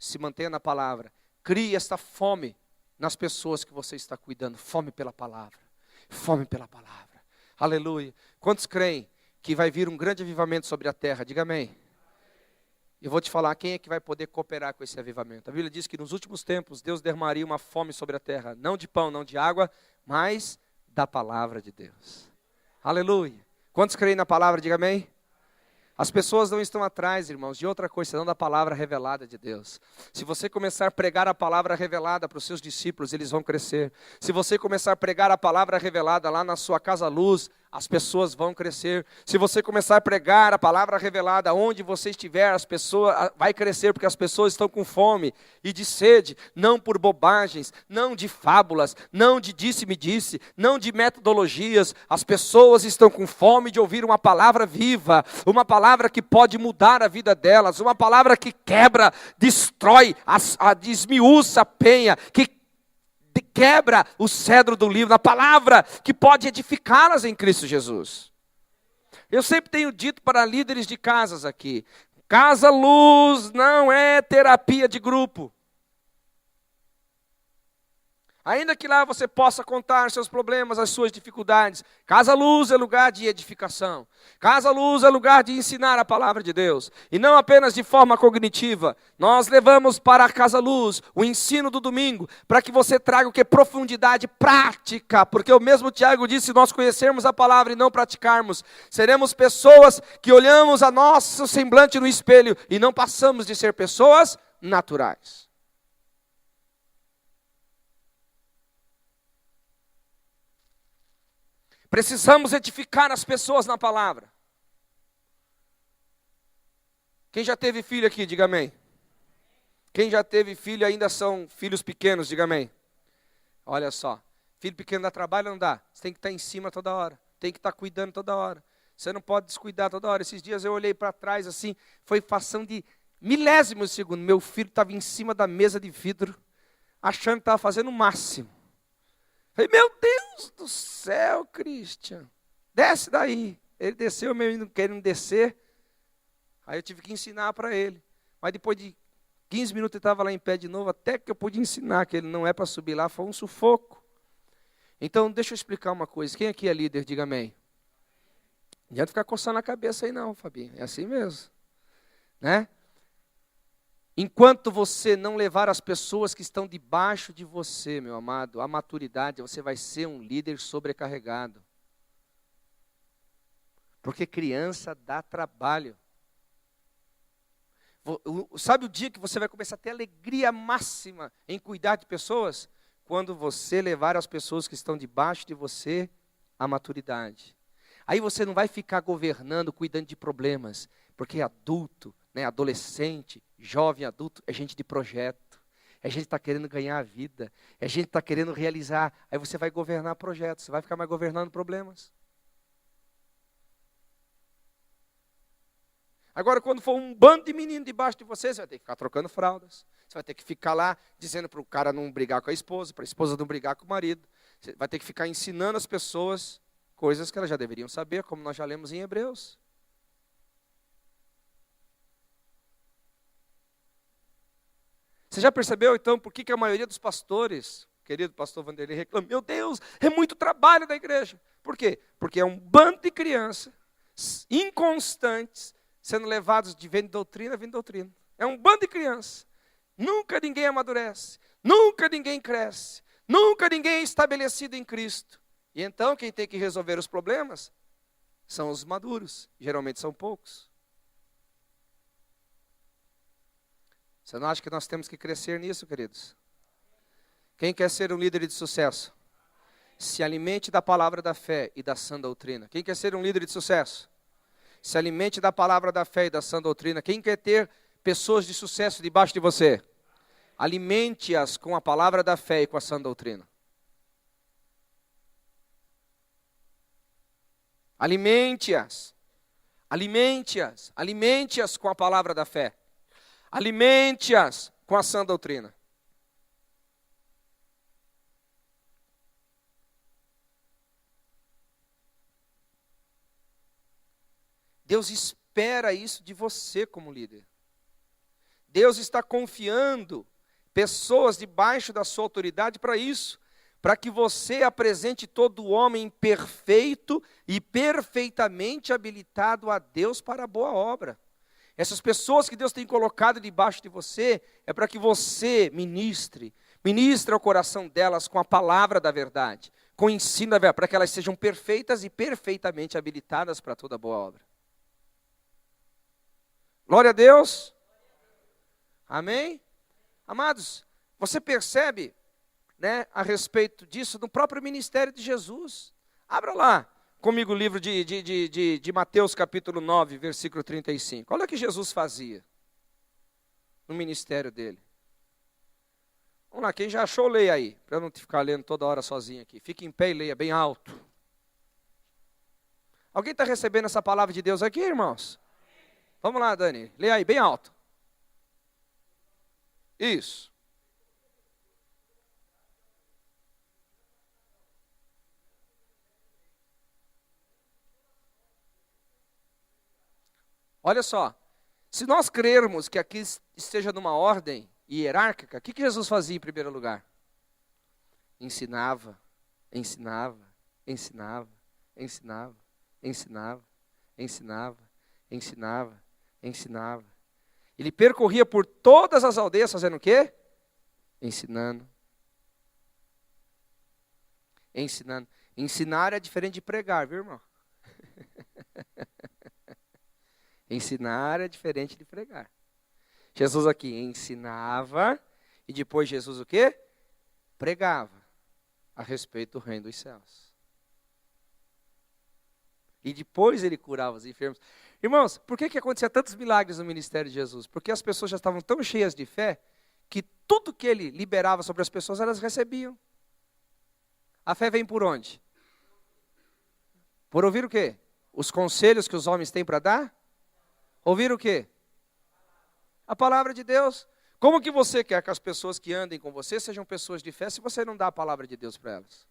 se mantenha na palavra. Crie esta fome nas pessoas que você está cuidando. Fome pela palavra. Fome pela palavra. Aleluia. Quantos creem que vai vir um grande avivamento sobre a terra? Diga amém. Eu vou te falar quem é que vai poder cooperar com esse avivamento. A Bíblia diz que nos últimos tempos Deus derramaria uma fome sobre a terra. Não de pão, não de água, mas da palavra de Deus. Aleluia. Quantos creem na palavra? Diga amém. As pessoas não estão atrás, irmãos, de outra coisa, senão da palavra revelada de Deus. Se você começar a pregar a palavra revelada para os seus discípulos, eles vão crescer. Se você começar a pregar a palavra revelada lá na sua casa luz, as pessoas vão crescer. Se você começar a pregar a palavra revelada onde você estiver, as pessoas vai crescer, porque as pessoas estão com fome e de sede, não por bobagens, não de fábulas, não de disse-me-disse, não de metodologias. As pessoas estão com fome de ouvir uma palavra viva, uma palavra que pode mudar a vida delas, uma palavra que quebra, destrói, desmiuça a penha, que quebra o cedro do livro, a palavra que pode edificá-las em Cristo Jesus. Eu sempre tenho dito para líderes de casas aqui, Casa Luz não é terapia de grupo. Ainda que lá você possa contar seus problemas, as suas dificuldades, Casa Luz é lugar de edificação. Casa Luz é lugar de ensinar a palavra de Deus. E não apenas de forma cognitiva. Nós levamos para a Casa Luz o ensino do domingo, para que você traga o que? Profundidade prática. Porque o mesmo Tiago disse, se nós conhecermos a palavra e não praticarmos, seremos pessoas que olhamos a nosso semblante no espelho e não passamos de ser pessoas naturais. Precisamos edificar as pessoas na palavra. Quem já teve filho aqui, diga amém. Quem já teve filho ainda são filhos pequenos, diga amém. Olha só, filho pequeno dá trabalho ou não dá? Você tem que estar em cima toda hora, tem que estar cuidando toda hora. Você não pode descuidar toda hora. Esses dias eu olhei para trás assim, foi fração de milésimos de segundo. Meu filho estava em cima da mesa de vidro, achando que estava fazendo o máximo. Falei, meu Deus do céu, Christian, desce daí. Ele desceu, mesmo querendo descer. Aí eu tive que ensinar para ele. Mas depois de 15 minutos ele estava lá em pé de novo, até que eu pude ensinar que ele não é para subir lá, foi um sufoco. Então, deixa eu explicar uma coisa. Quem aqui é líder, diga amém. Não adianta ficar coçando a cabeça aí não, Fabinho. É assim mesmo. Né? Enquanto você não levar as pessoas que estão debaixo de você, meu amado, à maturidade, você vai ser um líder sobrecarregado. Porque criança dá trabalho. Sabe o dia que você vai começar a ter alegria máxima em cuidar de pessoas? Quando você levar as pessoas que estão debaixo de você à maturidade. Aí você não vai ficar governando, cuidando de problemas, porque adulto, né, adolescente, jovem, adulto, é gente de projeto, é gente que está querendo ganhar a vida, é gente que está querendo realizar. Aí você vai governar projetos, você vai ficar mais governando problemas. Agora, quando for um bando de meninos debaixo de você, você vai ter que ficar trocando fraldas. Você vai ter que ficar lá dizendo para o cara não brigar com a esposa, para a esposa não brigar com o marido. Você vai ter que ficar ensinando as pessoas coisas que elas já deveriam saber, como nós já lemos em Hebreus. Você já percebeu, então, por que a maioria dos pastores, querido pastor Vanderlei, reclama, meu Deus, é muito trabalho da igreja. Por quê? Porque é um bando de crianças inconstantes, sendo levados de vem doutrina a vem doutrina. É um bando de crianças. Nunca ninguém amadurece, nunca ninguém cresce, nunca ninguém é estabelecido em Cristo. E então quem tem que resolver os problemas são os maduros, geralmente são poucos. Você não acha que nós temos que crescer nisso, queridos? Quem quer ser um líder de sucesso? Se alimente da palavra da fé e da sã doutrina. Quem quer ser um líder de sucesso? Se alimente da palavra da fé e da sã doutrina. Quem quer ter pessoas de sucesso debaixo de você? Alimente-as com a palavra da fé e com a sã doutrina. Alimente-as. Alimente-as. Alimente-as com a palavra da fé. Alimente-as com a sã doutrina. Deus espera isso de você como líder. Deus está confiando pessoas debaixo da sua autoridade para isso, para que você apresente todo homem perfeito e perfeitamente habilitado a Deus para a boa obra. Essas pessoas que Deus tem colocado debaixo de você, é para que você ministre ao coração delas com a palavra da verdade, com o ensino da verdade, para que elas sejam perfeitas e perfeitamente habilitadas para toda boa obra. Glória a Deus. Amém? Amados, você percebe, né, a respeito disso no próprio ministério de Jesus. Abra lá comigo o livro de Mateus capítulo 9, versículo 35. Olha o que Jesus fazia no ministério dele. Vamos lá, quem já achou, leia aí, para eu não ficar lendo toda hora sozinho aqui. Fique em pé e leia bem alto. Alguém está recebendo essa palavra de Deus aqui, irmãos? Vamos lá, Dani, leia aí, bem alto. Isso. Olha só, se nós crermos que aqui esteja numa ordem hierárquica, o que Jesus fazia em primeiro lugar? ensinava, ensinava, ensinava, ensinava, ensinava, ensinava, ensinava, ensinava. Ele percorria por todas as aldeias fazendo o quê? Ensinando. Ensinando. Ensinar é diferente de pregar, viu, irmão? Ensinar é diferente de pregar. Jesus aqui ensinava e depois Jesus o quê? Pregava a respeito do reino dos céus. E depois ele curava os enfermos. Irmãos, por que acontecia tantos milagres no ministério de Jesus? Porque as pessoas já estavam tão cheias de fé que tudo que ele liberava sobre as pessoas, elas recebiam. A fé vem por onde? Por ouvir o quê? Os conselhos que os homens têm para dar? Ouvir o quê? A palavra de Deus. Como que você quer que as pessoas que andem com você sejam pessoas de fé se você não dá a palavra de Deus para elas?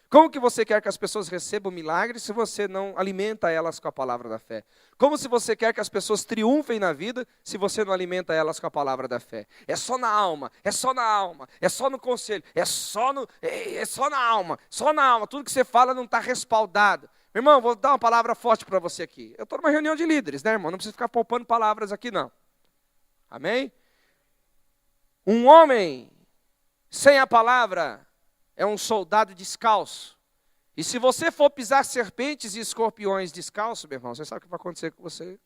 Como que você quer que as pessoas recebam milagres se você não alimenta elas com a palavra da fé? Como se você quer que as pessoas triunfem na vida se você não alimenta elas com a palavra da fé? É só na alma, é só na alma, é só no conselho, é só na alma, só na alma. Tudo que você fala não está respaldado. Meu irmão, vou dar uma palavra forte para você aqui. Eu estou numa reunião de líderes, né, irmão? Não precisa ficar poupando palavras aqui, não. Amém? Um homem sem a palavra é um soldado descalço. E se você for pisar serpentes e escorpiões descalço, meu irmão, você sabe o que vai acontecer com você?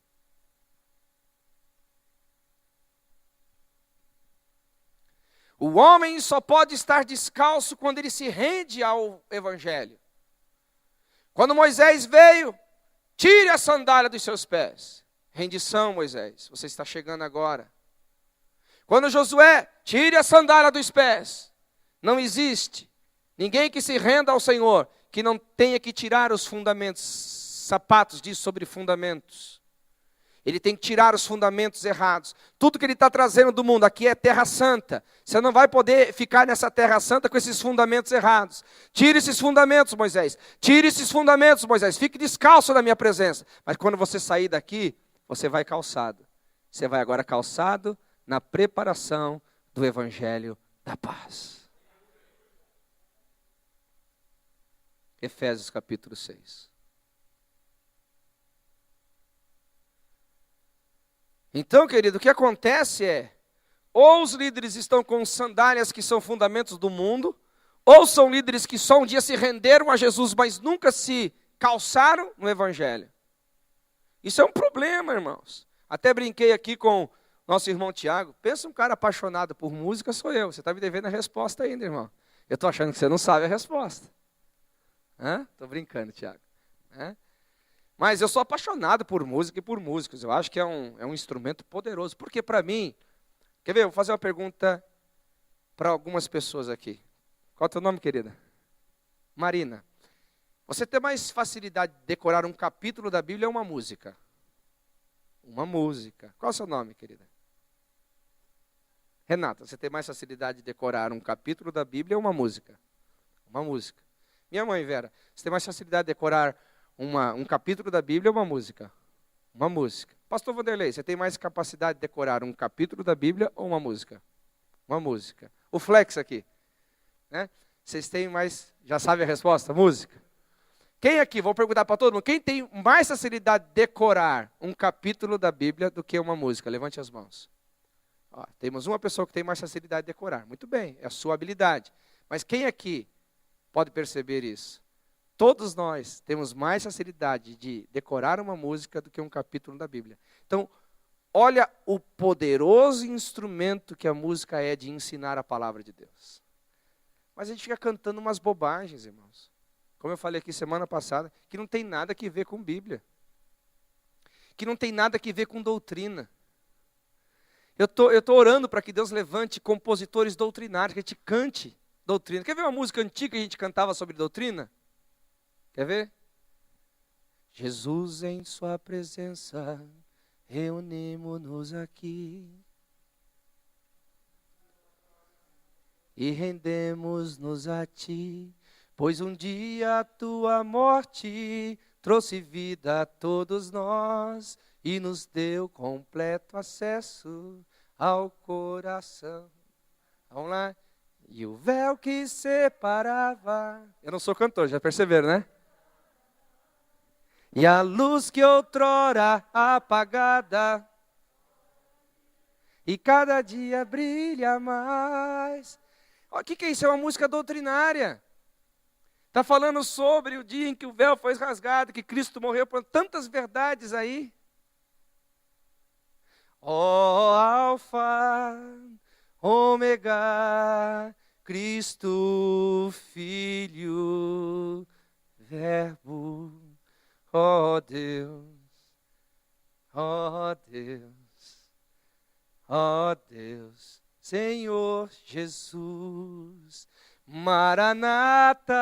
O homem só pode estar descalço quando ele se rende ao evangelho. Quando Moisés veio, tire a sandália dos seus pés. Rendição, Moisés, você está chegando agora. Quando Josué, tire a sandália dos pés. Não existe ninguém que se renda ao Senhor que não tenha que tirar os fundamentos. Sapatos diz sobre fundamentos. Ele tem que tirar os fundamentos errados. Tudo que ele está trazendo do mundo, aqui é terra santa. Você não vai poder ficar nessa terra santa com esses fundamentos errados. Tire esses fundamentos, Moisés. Tire esses fundamentos, Moisés. Fique descalço na minha presença. Mas quando você sair daqui, você vai calçado. Você vai agora calçado na preparação do evangelho da paz. Efésios capítulo 6. Então, querido, o que acontece é, ou os líderes estão com sandálias que são fundamentos do mundo, ou são líderes que só um dia se renderam a Jesus, mas nunca se calçaram no evangelho. Isso é um problema, irmãos. Até brinquei aqui com nosso irmão Tiago. Pensa um cara apaixonado por música, sou eu. Você está me devendo a resposta ainda, irmão. Eu estou achando que você não sabe a resposta. Estou brincando, Tiago. Mas eu sou apaixonado por música e por músicos. Eu acho que é um instrumento poderoso. Porque para mim, quer ver, eu vou fazer uma pergunta para algumas pessoas aqui. Qual é o teu nome, querida? Marina. Você tem mais facilidade de decorar um capítulo da Bíblia ou uma música? Uma música. Qual é o seu nome, querida? Renata, você tem mais facilidade de decorar um capítulo da Bíblia ou uma música? Uma música. Minha mãe, Vera, você tem mais facilidade de decorar um capítulo da Bíblia ou uma música? Uma música. Pastor Vanderlei, você tem mais capacidade de decorar um capítulo da Bíblia ou uma música? Uma música. O Flex aqui, né? Vocês têm mais, já sabe a resposta? Música. Quem aqui, vou perguntar para todo mundo, quem tem mais facilidade de decorar um capítulo da Bíblia do que uma música? Levante as mãos. Ó, temos uma pessoa que tem mais facilidade de decorar. Muito bem, é a sua habilidade. Mas quem aqui pode perceber isso? Todos nós temos mais facilidade de decorar uma música do que um capítulo da Bíblia. Então, olha o poderoso instrumento que a música é de ensinar a palavra de Deus. Mas a gente fica cantando umas bobagens, irmãos. Como eu falei aqui semana passada, que não tem nada a ver com Bíblia. Que não tem nada a ver com doutrina. Eu tô orando para que Deus levante compositores doutrinários, que a gente cante doutrina. Quer ver uma música antiga que a gente cantava sobre doutrina? Quer ver? Jesus em sua presença, reunimos-nos aqui e rendemos-nos a ti, pois um dia a tua morte trouxe vida a todos nós e nos deu completo acesso ao coração. Vamos lá? E o véu que separava. Eu não sou cantor, já perceberam, né? E a luz que outrora apagada, e cada dia brilha mais. O que é isso? É uma música doutrinária. Está falando sobre o dia em que o véu foi rasgado, que Cristo morreu por tantas verdades aí. Ó Alfa, Ômega, Cristo, Filho, Verbo, ó Deus, ó Deus, ó Deus, Senhor Jesus, Maranata.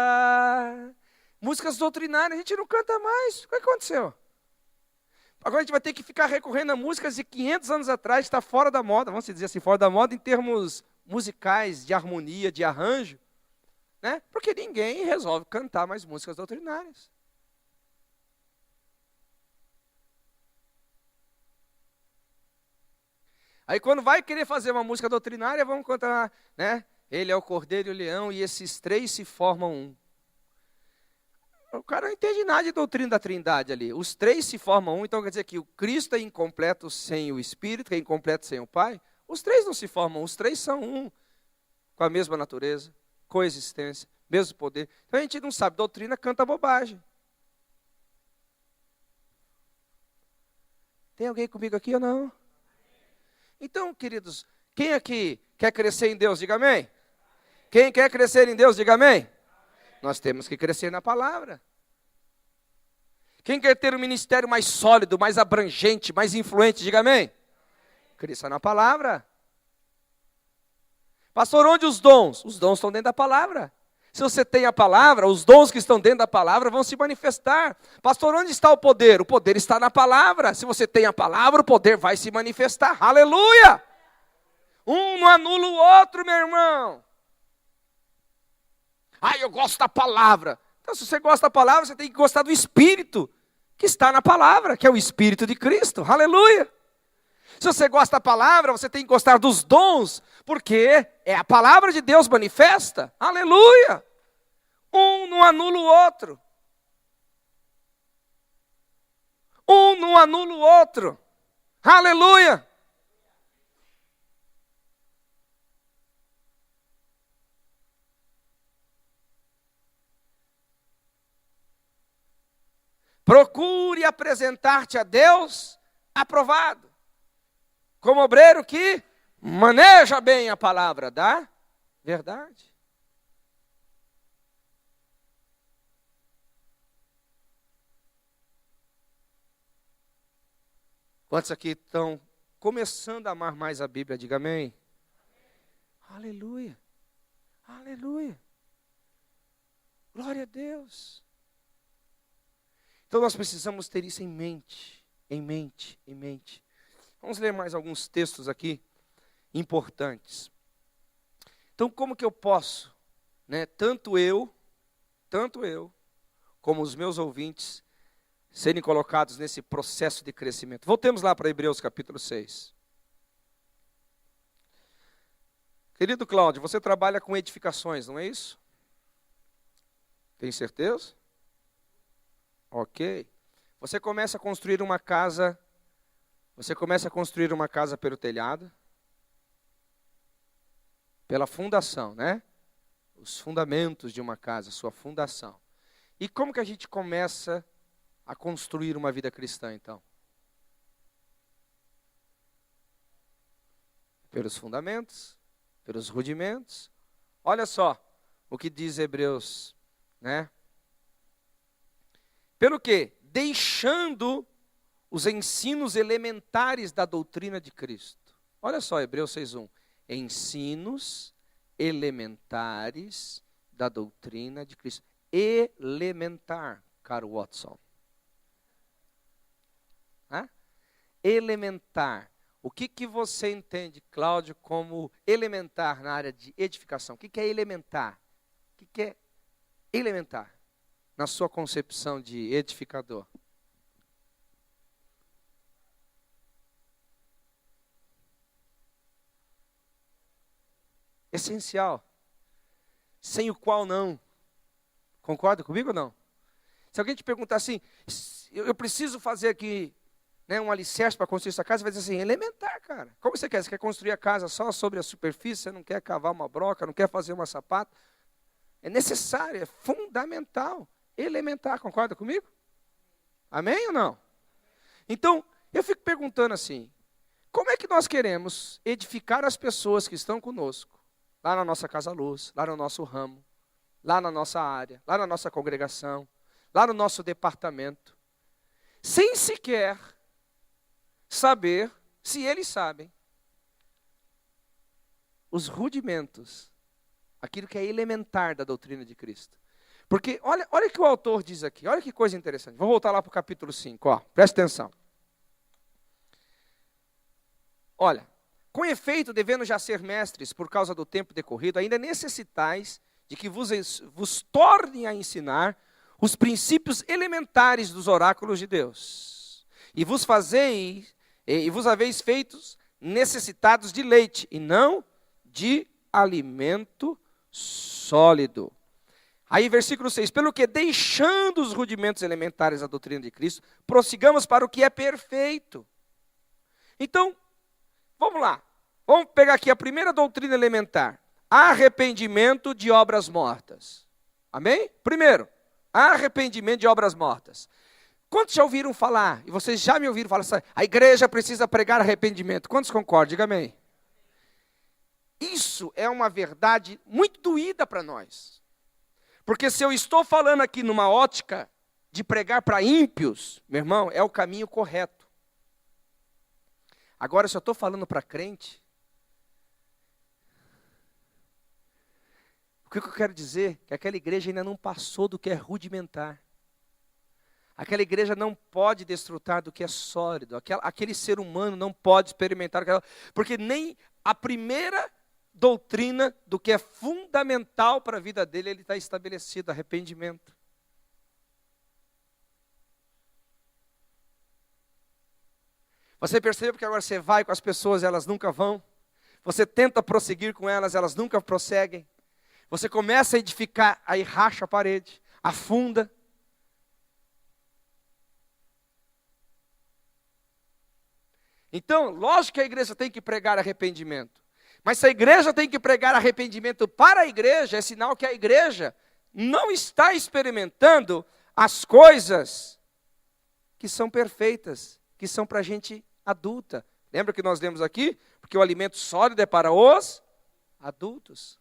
Músicas doutrinárias, a gente não canta mais. O que aconteceu? Agora a gente vai ter que ficar recorrendo a músicas de 500 anos atrás, está fora da moda, vamos dizer assim, fora da moda em termos musicais, de harmonia, de arranjo, né? Porque ninguém resolve cantar mais músicas doutrinárias. Aí quando vai querer fazer uma música doutrinária, vamos cantar, né? Ele é o Cordeiro e o Leão, e esses três se formam um. O cara não entende nada de doutrina da Trindade ali. Os três se formam um, então quer dizer que o Cristo é incompleto sem o Espírito, que é incompleto sem o Pai. Os três não se formam, os três são um, com a mesma natureza, coexistência, mesmo poder. Então a gente não sabe, doutrina canta bobagem. Tem alguém comigo aqui ou não? Então, queridos, quem aqui quer crescer em Deus, diga amém. Quem quer crescer em Deus, diga amém. Nós temos que crescer na palavra. Quem quer ter um ministério mais sólido, mais abrangente, mais influente, diga amém. Cresça na palavra. Pastor, onde os dons? Os dons estão dentro da palavra. Se você tem a palavra, os dons que estão dentro da palavra vão se manifestar. Pastor, onde está o poder? O poder está na palavra. Se você tem a palavra, o poder vai se manifestar. Aleluia! Um não anula o outro, meu irmão. Eu gosto da palavra. Então, se você gosta da palavra, você tem que gostar do Espírito que está na palavra, que é o Espírito de Cristo. Aleluia! Se você gosta da palavra, você tem que gostar dos dons, porque é a palavra de Deus manifesta. Aleluia! Um não anula o outro. Um não anula o outro. Aleluia! Procure apresentar-te a Deus aprovado, como obreiro que maneja bem a palavra da verdade. Quantos aqui estão começando a amar mais a Bíblia? Diga amém. Aleluia. Aleluia. Glória a Deus. Então nós precisamos ter isso em mente, em mente, em mente. Vamos ler mais alguns textos aqui importantes. Então como que eu posso, né, tanto eu, como os meus ouvintes, serem colocados nesse processo de crescimento? Voltemos lá para Hebreus capítulo 6. Querido Cláudio, você trabalha com edificações, não é isso? Tem certeza? Ok. Você começa a construir uma casa pelo telhado, pela fundação, né? Os fundamentos de uma casa, sua fundação. E como que a gente começa a construir uma vida cristã, então? Pelos fundamentos, pelos rudimentos. Olha só o que diz Hebreus, né? Pelo quê? Deixando os ensinos elementares da doutrina de Cristo. Olha só, Hebreus 6:1. Ensinos elementares da doutrina de Cristo. Elementar, caro Watson. Elementar. O que você entende, Cláudio, como elementar na área de edificação? O que é elementar? O que é elementar na sua concepção de edificador? Essencial. sem o qual não. Concorda comigo ou não? Se alguém te perguntar assim, eu preciso fazer aqui, né, um alicerce para construir essa casa, vai dizer assim, elementar, cara. Como você quer? Você quer construir a casa só sobre a superfície, você não quer cavar uma broca, não quer fazer uma sapata? É necessário, é fundamental, elementar, concorda comigo? Amém ou não? Então, eu fico perguntando assim, como é que nós queremos edificar as pessoas que estão conosco, lá na nossa casa-luz, lá no nosso ramo, lá na nossa área, lá na nossa congregação, lá no nosso departamento, sem sequer saber, se eles sabem, os rudimentos, aquilo que é elementar da doutrina de Cristo. Porque olha o que o autor diz aqui, olha que coisa interessante. Vamos voltar lá para o capítulo 5, ó, presta atenção. Olha, com efeito, devendo já ser mestres por causa do tempo decorrido, ainda necessitais de que vos tornem a ensinar os princípios elementares dos oráculos de Deus. E vos haveis feitos necessitados de leite, e não de alimento sólido. Aí, versículo 6, pelo que deixando os rudimentos elementares da doutrina de Cristo, prossigamos para o que é perfeito. Então, vamos lá. Vamos pegar aqui a primeira doutrina elementar. Arrependimento de obras mortas. Amém? Primeiro, arrependimento de obras mortas. Quantos já ouviram falar, e vocês já me ouviram falar, a igreja precisa pregar arrependimento? Quantos concordam? Diga amém. Isso é uma verdade muito doída para nós. Porque se eu estou falando aqui numa ótica de pregar para ímpios, meu irmão, é o caminho correto. Agora, se eu estou falando para crente, o que eu quero dizer? Que aquela igreja ainda não passou do que é rudimentar. Aquela igreja não pode desfrutar do que é sólido. Aquele ser humano não pode experimentar aquela, porque nem a primeira doutrina do que é fundamental para a vida dele, ele está estabelecido, arrependimento. Você percebe que agora você vai com as pessoas, elas nunca vão. Você tenta prosseguir com elas, elas nunca prosseguem. Você começa a edificar, aí racha a parede, afunda. Então, lógico que a igreja tem que pregar arrependimento. Mas se a igreja tem que pregar arrependimento para a igreja, é sinal que a igreja não está experimentando as coisas que são perfeitas, que são para a gente adulta. Lembra que nós lemos aqui? Porque o alimento sólido é para os adultos.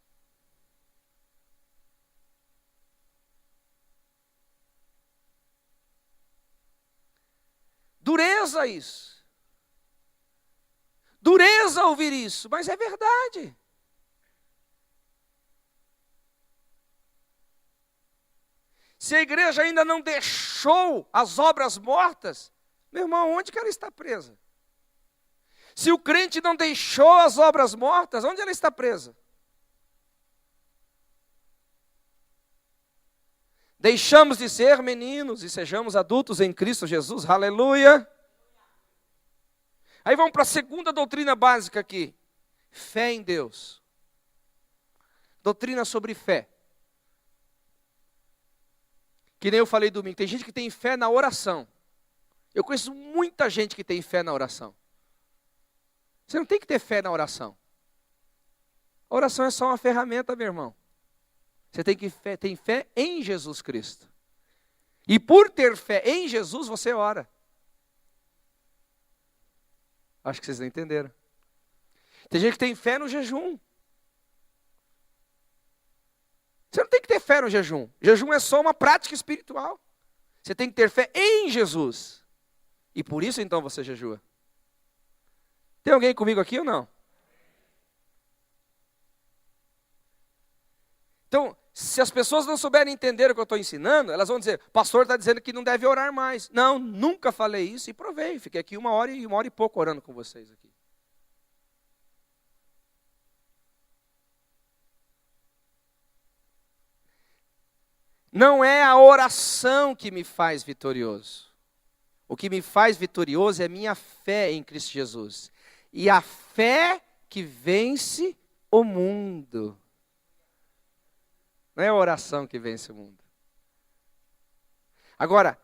Dureza isso. Dureza ouvir isso, mas é verdade. Se a igreja ainda não deixou as obras mortas, meu irmão, onde que ela está presa? Se o crente não deixou as obras mortas, onde ela está presa? Deixamos de ser meninos e sejamos adultos em Cristo Jesus, aleluia. Aí vamos para a segunda doutrina básica aqui. Fé em Deus. Doutrina sobre fé. Que nem eu falei domingo, tem gente que tem fé na oração. Eu conheço muita gente que tem fé na oração. Você não tem que ter fé na oração. A oração é só uma ferramenta, meu irmão. Você tem fé em Jesus Cristo. E por ter fé em Jesus, você ora. Acho que vocês não entenderam. Tem gente que tem fé no jejum. Você não tem que ter fé no jejum. Jejum é só uma prática espiritual. Você tem que ter fé em Jesus. E por isso então você jejua. Tem alguém comigo aqui ou não? Então, se as pessoas não souberem entender o que eu estou ensinando, elas vão dizer, o pastor está dizendo que não deve orar mais. Não, nunca falei isso e provei. Fiquei aqui uma hora e pouco orando com vocês aqui. Não é a oração que me faz vitorioso. O que me faz vitorioso é minha fé em Cristo Jesus. E a fé que vence o mundo. Não é a oração que vence o mundo. Agora,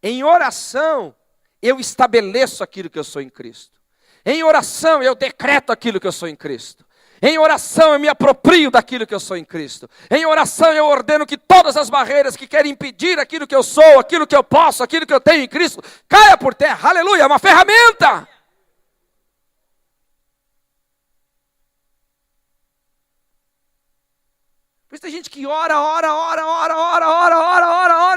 em oração, eu estabeleço aquilo que eu sou em Cristo. Em oração, eu decreto aquilo que eu sou em Cristo. Em oração, eu me aproprio daquilo que eu sou em Cristo. Em oração, eu ordeno que todas as barreiras que querem impedir aquilo que eu sou, aquilo que eu posso, aquilo que eu tenho em Cristo, caia por terra. Aleluia, é uma ferramenta. Por isso tem gente que ora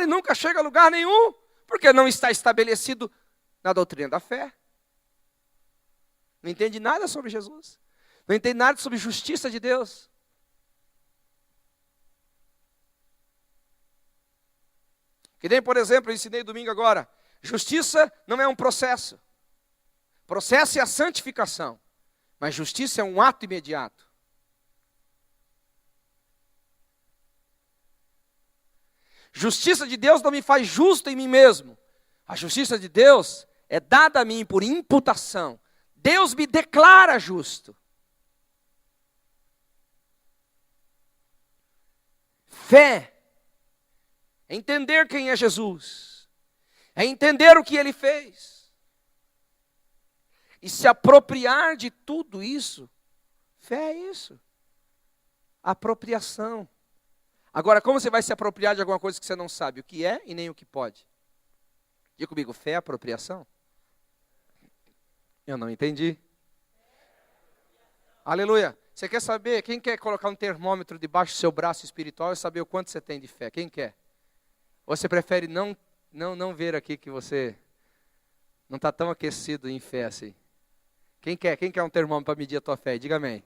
e nunca chega a lugar nenhum, porque não está estabelecido na doutrina da fé. Não entende nada sobre Jesus. Não entende nada sobre justiça de Deus. Que nem, por exemplo, eu ensinei domingo agora, justiça não é um processo. Processo é a santificação, mas justiça é um ato imediato. Justiça de Deus não me faz justo em mim mesmo. A justiça de Deus é dada a mim por imputação. Deus me declara justo. Fé é entender quem é Jesus. É entender o que Ele fez. E se apropriar de tudo isso. Fé é isso. Apropriação. Agora, como você vai se apropriar de alguma coisa que você não sabe o que é e nem o que pode? Diga comigo, fé é apropriação? Eu não entendi. Aleluia. Você quer saber, quem quer colocar um termômetro debaixo do seu braço espiritual e saber o quanto você tem de fé? Quem quer? Ou você prefere não ver aqui que você não está tão aquecido em fé assim? Quem quer? Quem quer um termômetro para medir a tua fé? Diga amém.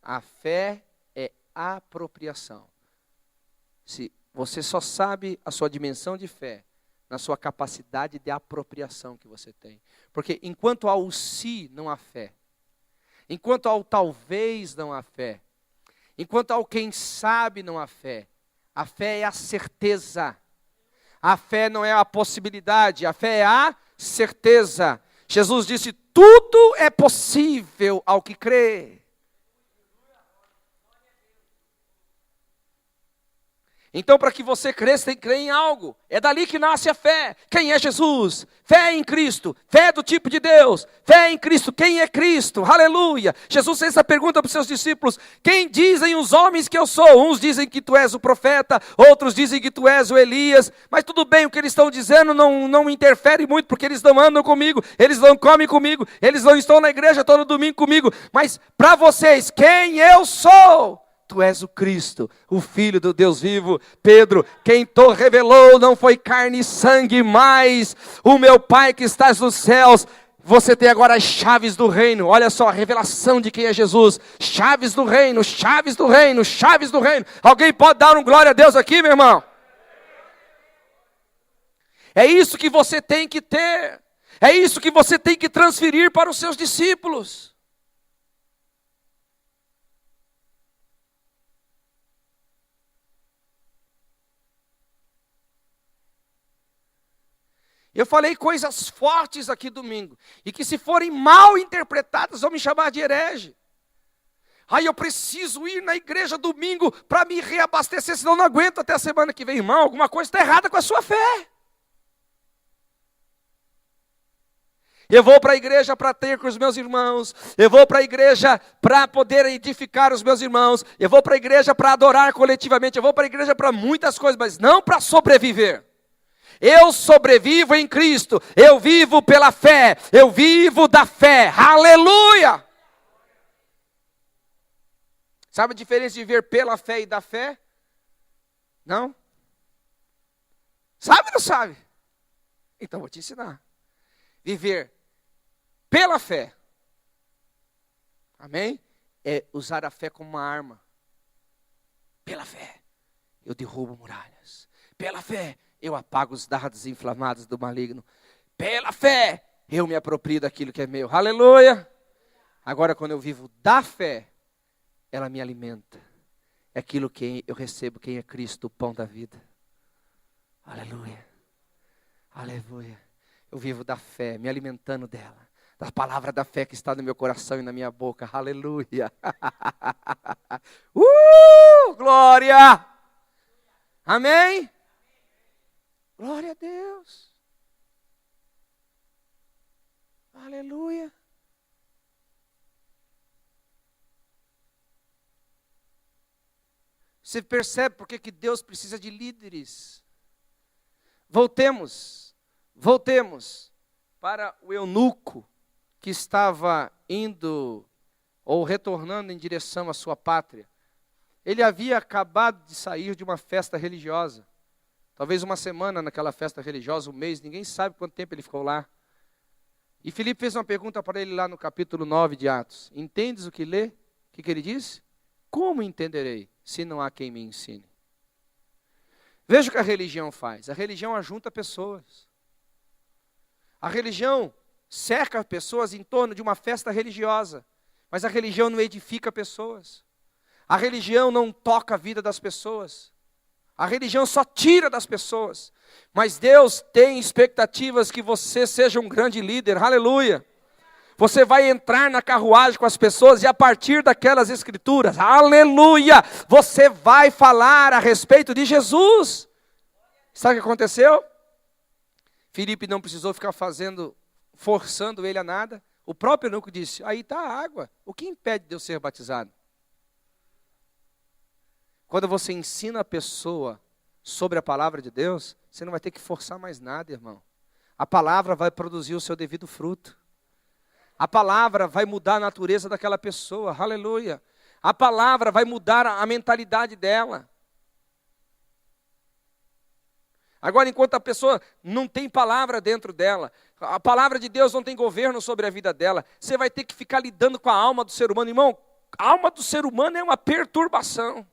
A fé é apropriação. Se você só sabe a sua dimensão de fé na sua capacidade de apropriação que você tem. Porque enquanto há o se, não há fé. Enquanto há o talvez, não há fé. Enquanto há o quem sabe, não há fé. A fé é a certeza. A fé não é a possibilidade, a fé é a certeza. Jesus disse, tudo é possível ao que crê. Então, para que você cresça, tem que crer em algo. É dali que nasce a fé. Quem é Jesus? Fé em Cristo. Fé do tipo de Deus. Fé em Cristo. Quem é Cristo? Aleluia. Jesus fez essa pergunta para os seus discípulos. Quem dizem os homens que eu sou? Uns dizem que tu és o profeta. Outros dizem que tu és o Elias. Mas tudo bem, o que eles estão dizendo não interfere muito, porque eles não andam comigo. Eles não comem comigo. Eles não estão na igreja todo domingo comigo. Mas para vocês, quem eu sou? Tu és o Cristo, o Filho do Deus vivo. Pedro, quem te revelou não foi carne e sangue, mas o meu Pai que estás nos céus. Você tem agora as chaves do reino. Olha só, a revelação de quem é Jesus. Chaves do reino, chaves do reino, chaves do reino. Alguém pode dar um glória a Deus aqui, meu irmão? É isso que você tem que ter. É isso que você tem que transferir para os seus discípulos. Eu falei coisas fortes aqui domingo, e que se forem mal interpretadas vão me chamar de herege. Aí eu preciso ir na igreja domingo para me reabastecer, senão não aguento até a semana que vem. Irmão, alguma coisa está errada com a sua fé. Eu vou para a igreja para ter com os meus irmãos. Eu vou para a igreja para poder edificar os meus irmãos. Eu vou para a igreja para adorar coletivamente. Eu vou para a igreja para muitas coisas, mas não para sobreviver. Eu sobrevivo em Cristo, eu vivo pela fé, eu vivo da fé, aleluia! Sabe a diferença de viver pela fé e da fé? Não? Sabe ou não sabe? Então vou te ensinar. Viver pela fé, amém? É usar a fé como uma arma. Pela fé, eu derrubo muralhas. Pela fé, eu apago os dardos inflamados do maligno. Pela fé, eu me aproprio daquilo que é meu. Aleluia! Agora, quando eu vivo da fé, ela me alimenta. É aquilo que eu recebo, quem é Cristo, o pão da vida. Aleluia! Aleluia! Eu vivo da fé, me alimentando dela. da palavra da fé que está no meu coração e na minha boca. Aleluia. Glória. Amém? Glória a Deus. Aleluia. Você percebe por que Deus precisa de líderes? Voltemos para o eunuco que estava indo ou retornando em direção à sua pátria. Ele havia acabado de sair de uma festa religiosa. Talvez uma semana naquela festa religiosa, um mês, ninguém sabe quanto tempo ele ficou lá. E Filipe fez uma pergunta para ele lá no capítulo 9 de Atos. Entendes o que lê? O que ele disse? Como entenderei, se não há quem me ensine? Veja o que a religião faz. A religião ajunta pessoas. A religião cerca pessoas em torno de uma festa religiosa. Mas a religião não edifica pessoas. A religião não toca a vida das pessoas. A religião só tira das pessoas. Mas Deus tem expectativas que você seja um grande líder. Aleluia. Você vai entrar na carruagem com as pessoas e a partir daquelas escrituras, aleluia, você vai falar a respeito de Jesus. Sabe o que aconteceu? Filipe não precisou ficar forçando ele a nada. O próprio eunuco disse, aí está a água, o que impede de eu ser batizado? Quando você ensina a pessoa sobre a palavra de Deus, você não vai ter que forçar mais nada, irmão. A palavra vai produzir o seu devido fruto. A palavra vai mudar a natureza daquela pessoa, aleluia. A palavra vai mudar a mentalidade dela. Agora, enquanto a pessoa não tem palavra dentro dela, a palavra de Deus não tem governo sobre a vida dela, você vai ter que ficar lidando com a alma do ser humano. Irmão, a alma do ser humano é uma perturbação.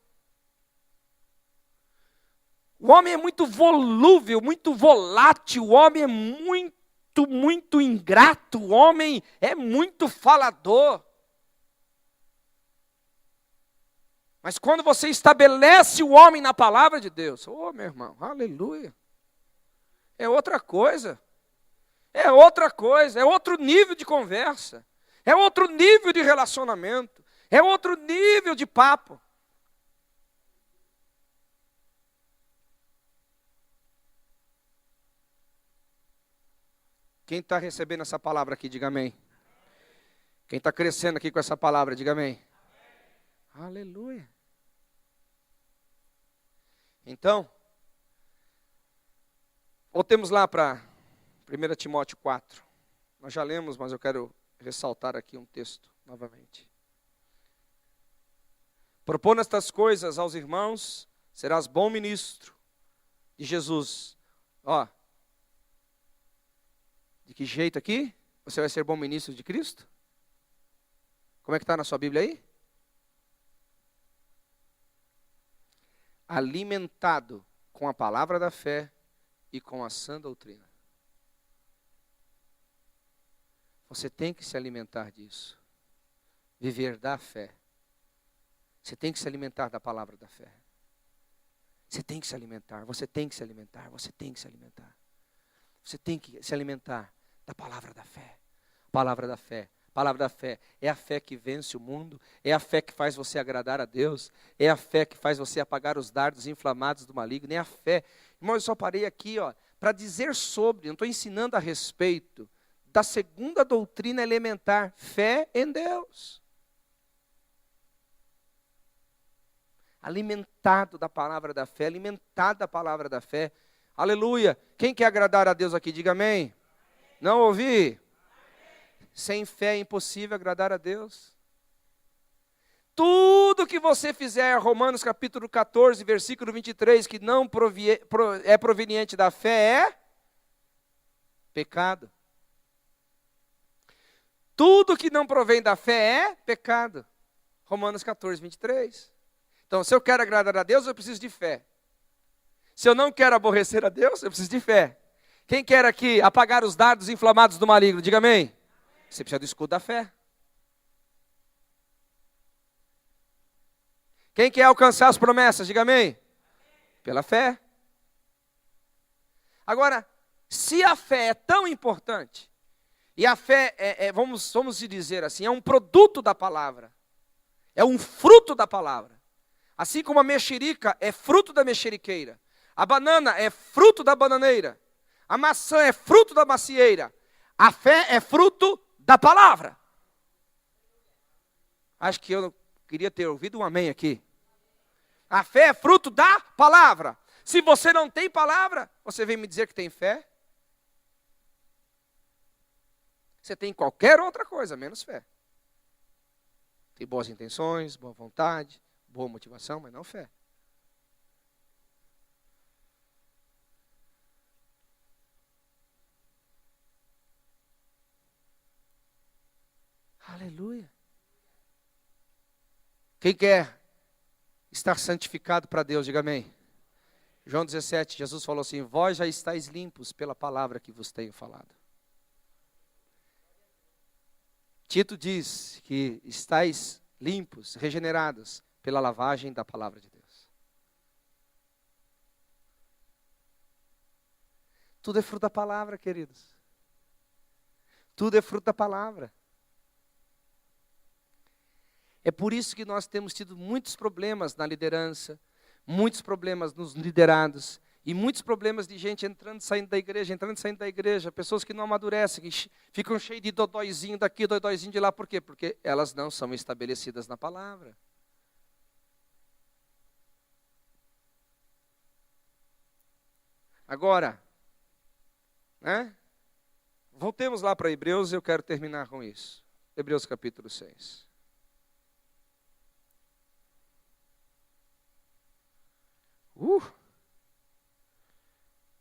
O homem é muito volúvel, muito volátil, o homem é muito ingrato, o homem é muito falador. Mas quando você estabelece o homem na palavra de Deus, meu irmão, aleluia, é outra coisa, é outro nível de conversa, é outro nível de relacionamento, é outro nível de papo. Quem está recebendo essa palavra aqui, diga amém. Quem está crescendo aqui com essa palavra, diga amém. Aleluia. Então, voltemos lá para 1 Timóteo 4. Nós já lemos, mas eu quero ressaltar aqui um texto novamente. Propondo estas coisas aos irmãos, serás bom ministro de Jesus. De que jeito aqui? Você vai ser bom ministro de Cristo? Como é que está na sua Bíblia aí? Alimentado com a palavra da fé e com a sã doutrina. Você tem que se alimentar disso. Viver da fé. Você tem que se alimentar da palavra da fé. Você tem que se alimentar, você tem que se alimentar, você tem que se alimentar. Você tem que se alimentar da palavra da fé. Palavra da fé. Palavra da fé é a fé que vence o mundo, é a fé que faz você agradar a Deus, é a fé que faz você apagar os dardos inflamados do maligno, é a fé. Irmão, eu só parei aqui, para dizer sobre, não estou ensinando a respeito da segunda doutrina elementar, fé em Deus. Alimentado da palavra da fé, alimentado da palavra da fé. Aleluia. Quem quer agradar a Deus aqui, diga amém. Não ouvi? Sem fé é impossível agradar a Deus. Tudo que você fizer, Romanos capítulo 14, versículo 23, que não é proveniente da fé, é pecado. Tudo que não provém da fé é pecado. Romanos 14, 23. Então, se eu quero agradar a Deus, eu preciso de fé. Se eu não quero aborrecer a Deus, eu preciso de fé. Quem quer aqui apagar os dardos inflamados do maligno? Diga amém. Você precisa do escudo da fé. Quem quer alcançar as promessas? Diga amém. Pela fé. Agora, se a fé é tão importante, E a fé, vamos dizer assim, é um produto da palavra. É um fruto da palavra. Assim como a mexerica é fruto da mexeriqueira. A banana é fruto da bananeira. A maçã é fruto da macieira. A fé é fruto da palavra. Acho que eu queria ter ouvido um amém aqui. A fé é fruto da palavra. Se você não tem palavra, você vem me dizer que tem fé? Você tem qualquer outra coisa, menos fé. Tem boas intenções, boa vontade, boa motivação, mas não fé. Aleluia. Quem quer estar santificado para Deus, diga amém. João 17, Jesus falou assim: vós já estáis limpos pela palavra que vos tenho falado. Tito diz que estáis limpos, regenerados pela lavagem da palavra de Deus. Tudo é fruto da palavra, queridos. Tudo é fruto da palavra. É por isso que nós temos tido muitos problemas na liderança, muitos problemas nos liderados, e muitos problemas de gente entrando e saindo da igreja, pessoas que não amadurecem, que ficam cheias de dodóizinho daqui, dodóizinho de lá. Por quê? Porque elas não são estabelecidas na palavra. Agora, voltemos lá para Hebreus, eu quero terminar com isso. Hebreus capítulo 6.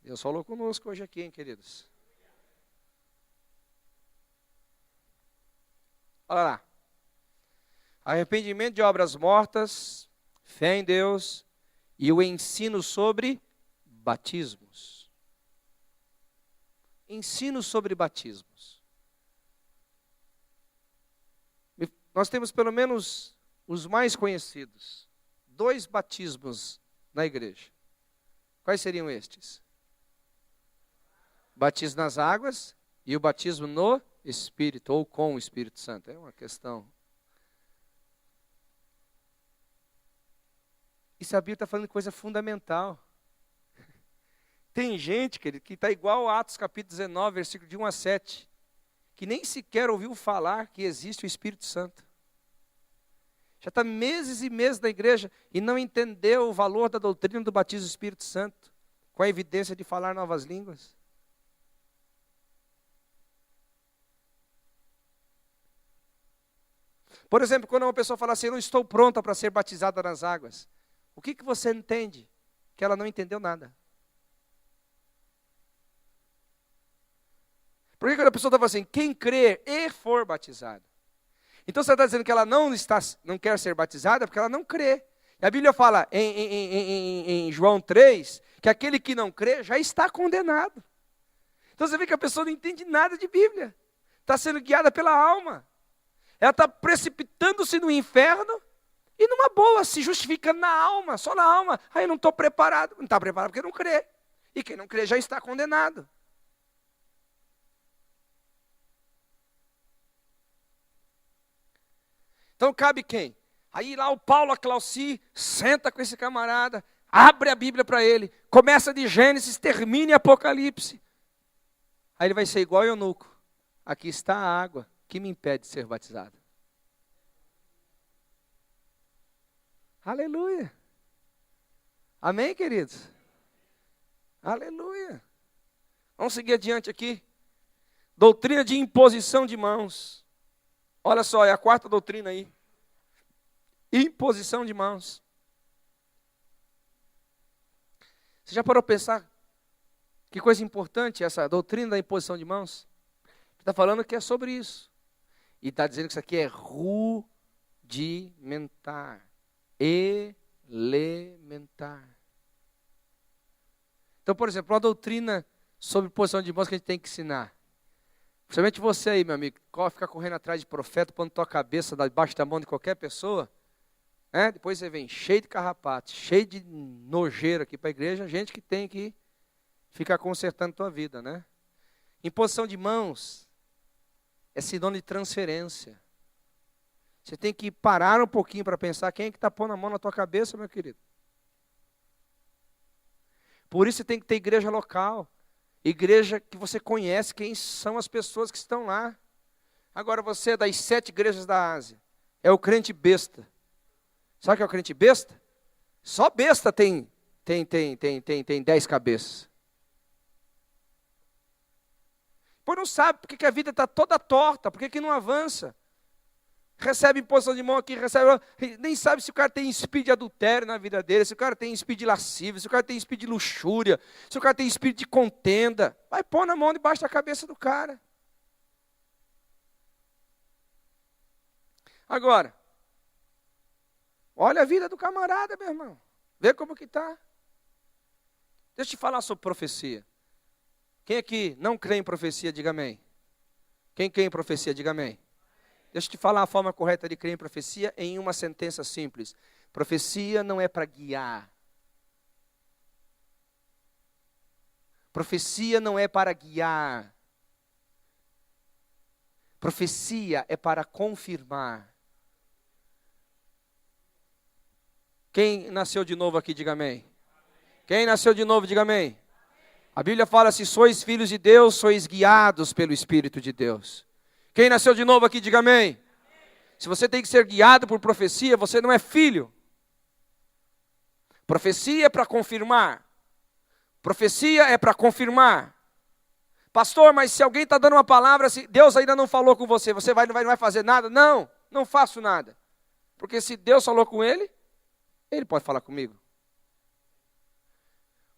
Deus falou conosco hoje aqui, hein, queridos? Olha lá. Arrependimento de obras mortas, fé em Deus e o ensino sobre batismos. Ensino sobre batismos. Nós temos pelo menos os mais conhecidos. 2 batismos na igreja. Quais seriam estes? Batismo nas águas e o batismo no Espírito, ou com o Espírito Santo. É uma questão. Isso a Bíblia está falando de coisa fundamental. Tem gente, querido, que está igual a Atos capítulo 19, versículo de 1 a 7, que nem sequer ouviu falar que existe o Espírito Santo. Já está meses e meses na igreja e não entendeu o valor da doutrina do batismo do Espírito Santo, com a evidência de falar novas línguas. Por exemplo, quando uma pessoa fala assim: eu não estou pronta para ser batizada nas águas, o que você entende? Que ela não entendeu nada. Por que quando a pessoa está falando assim: quem crer e for batizado? Então você está dizendo que ela não quer ser batizada porque ela não crê. E a Bíblia fala em João 3, que aquele que não crê já está condenado. Então você vê que a pessoa não entende nada de Bíblia. Está sendo guiada pela alma. Ela está precipitando-se no inferno e numa boa, se justificando na alma, só na alma. Aí eu não estou preparado. Não está preparado porque não crê. E quem não crê já está condenado. Então cabe quem? Aí lá o Paulo, a Clauci, senta com esse camarada, abre a Bíblia para ele, começa de Gênesis, termina em Apocalipse. Aí ele vai ser igual eunuco. Aqui está a água que me impede de ser batizado. Aleluia. Amém, queridos? Aleluia. Vamos seguir adiante aqui. Doutrina de imposição de mãos. Olha só, é a 4ª doutrina aí. Imposição de mãos. Você já parou para pensar que coisa importante essa doutrina da imposição de mãos? Está falando que é sobre isso. E está dizendo que isso aqui é rudimentar. Elementar. Então, por exemplo, uma doutrina sobre posição de mãos que a gente tem que ensinar. Principalmente você aí, meu amigo, que fica correndo atrás de profeta, pondo tua cabeça debaixo da mão de qualquer pessoa. Depois você vem cheio de carrapato, cheio de nojeira aqui para a igreja, gente que tem que ficar consertando tua vida, né? Imposição de mãos é sinônimo de transferência. Você tem que parar um pouquinho para pensar quem é que está pondo a mão na tua cabeça, meu querido. Por isso você tem que ter igreja local. Igreja que você conhece quem são as pessoas que estão lá. Agora você é das 7 igrejas da Ásia. É o crente besta. Sabe o que é o crente besta? Só besta tem 10 cabeças. Pois não sabe porque que a vida está toda torta, por que não avança? Recebe imposição de mão aqui, recebe, nem sabe se o cara tem espírito de adultério na vida dele, se o cara tem espírito de lascívia, se o cara tem espírito de luxúria, se o cara tem espírito de contenda. Vai pôr na mão debaixo da cabeça do cara. Agora, olha a vida do camarada, meu irmão. Vê como que está. Deixa eu te falar sobre profecia. Quem aqui não crê em profecia, diga amém. Quem crê em profecia, diga amém. Deixa eu te falar a forma correta de crer em profecia em uma sentença simples. Profecia não é para guiar. Profecia não é para guiar. Profecia é para confirmar. Quem nasceu de novo aqui, diga amém. Quem nasceu de novo, diga amém. A Bíblia fala, se sois filhos de Deus, sois guiados pelo Espírito de Deus. Quem nasceu de novo aqui, diga amém. Se você tem que ser guiado por profecia, você não é filho. Profecia é para confirmar. Profecia é para confirmar. Pastor, mas se alguém está dando uma palavra, se Deus ainda não falou com você, você não vai fazer nada? Não, não faço nada. Porque se Deus falou com ele, ele pode falar comigo.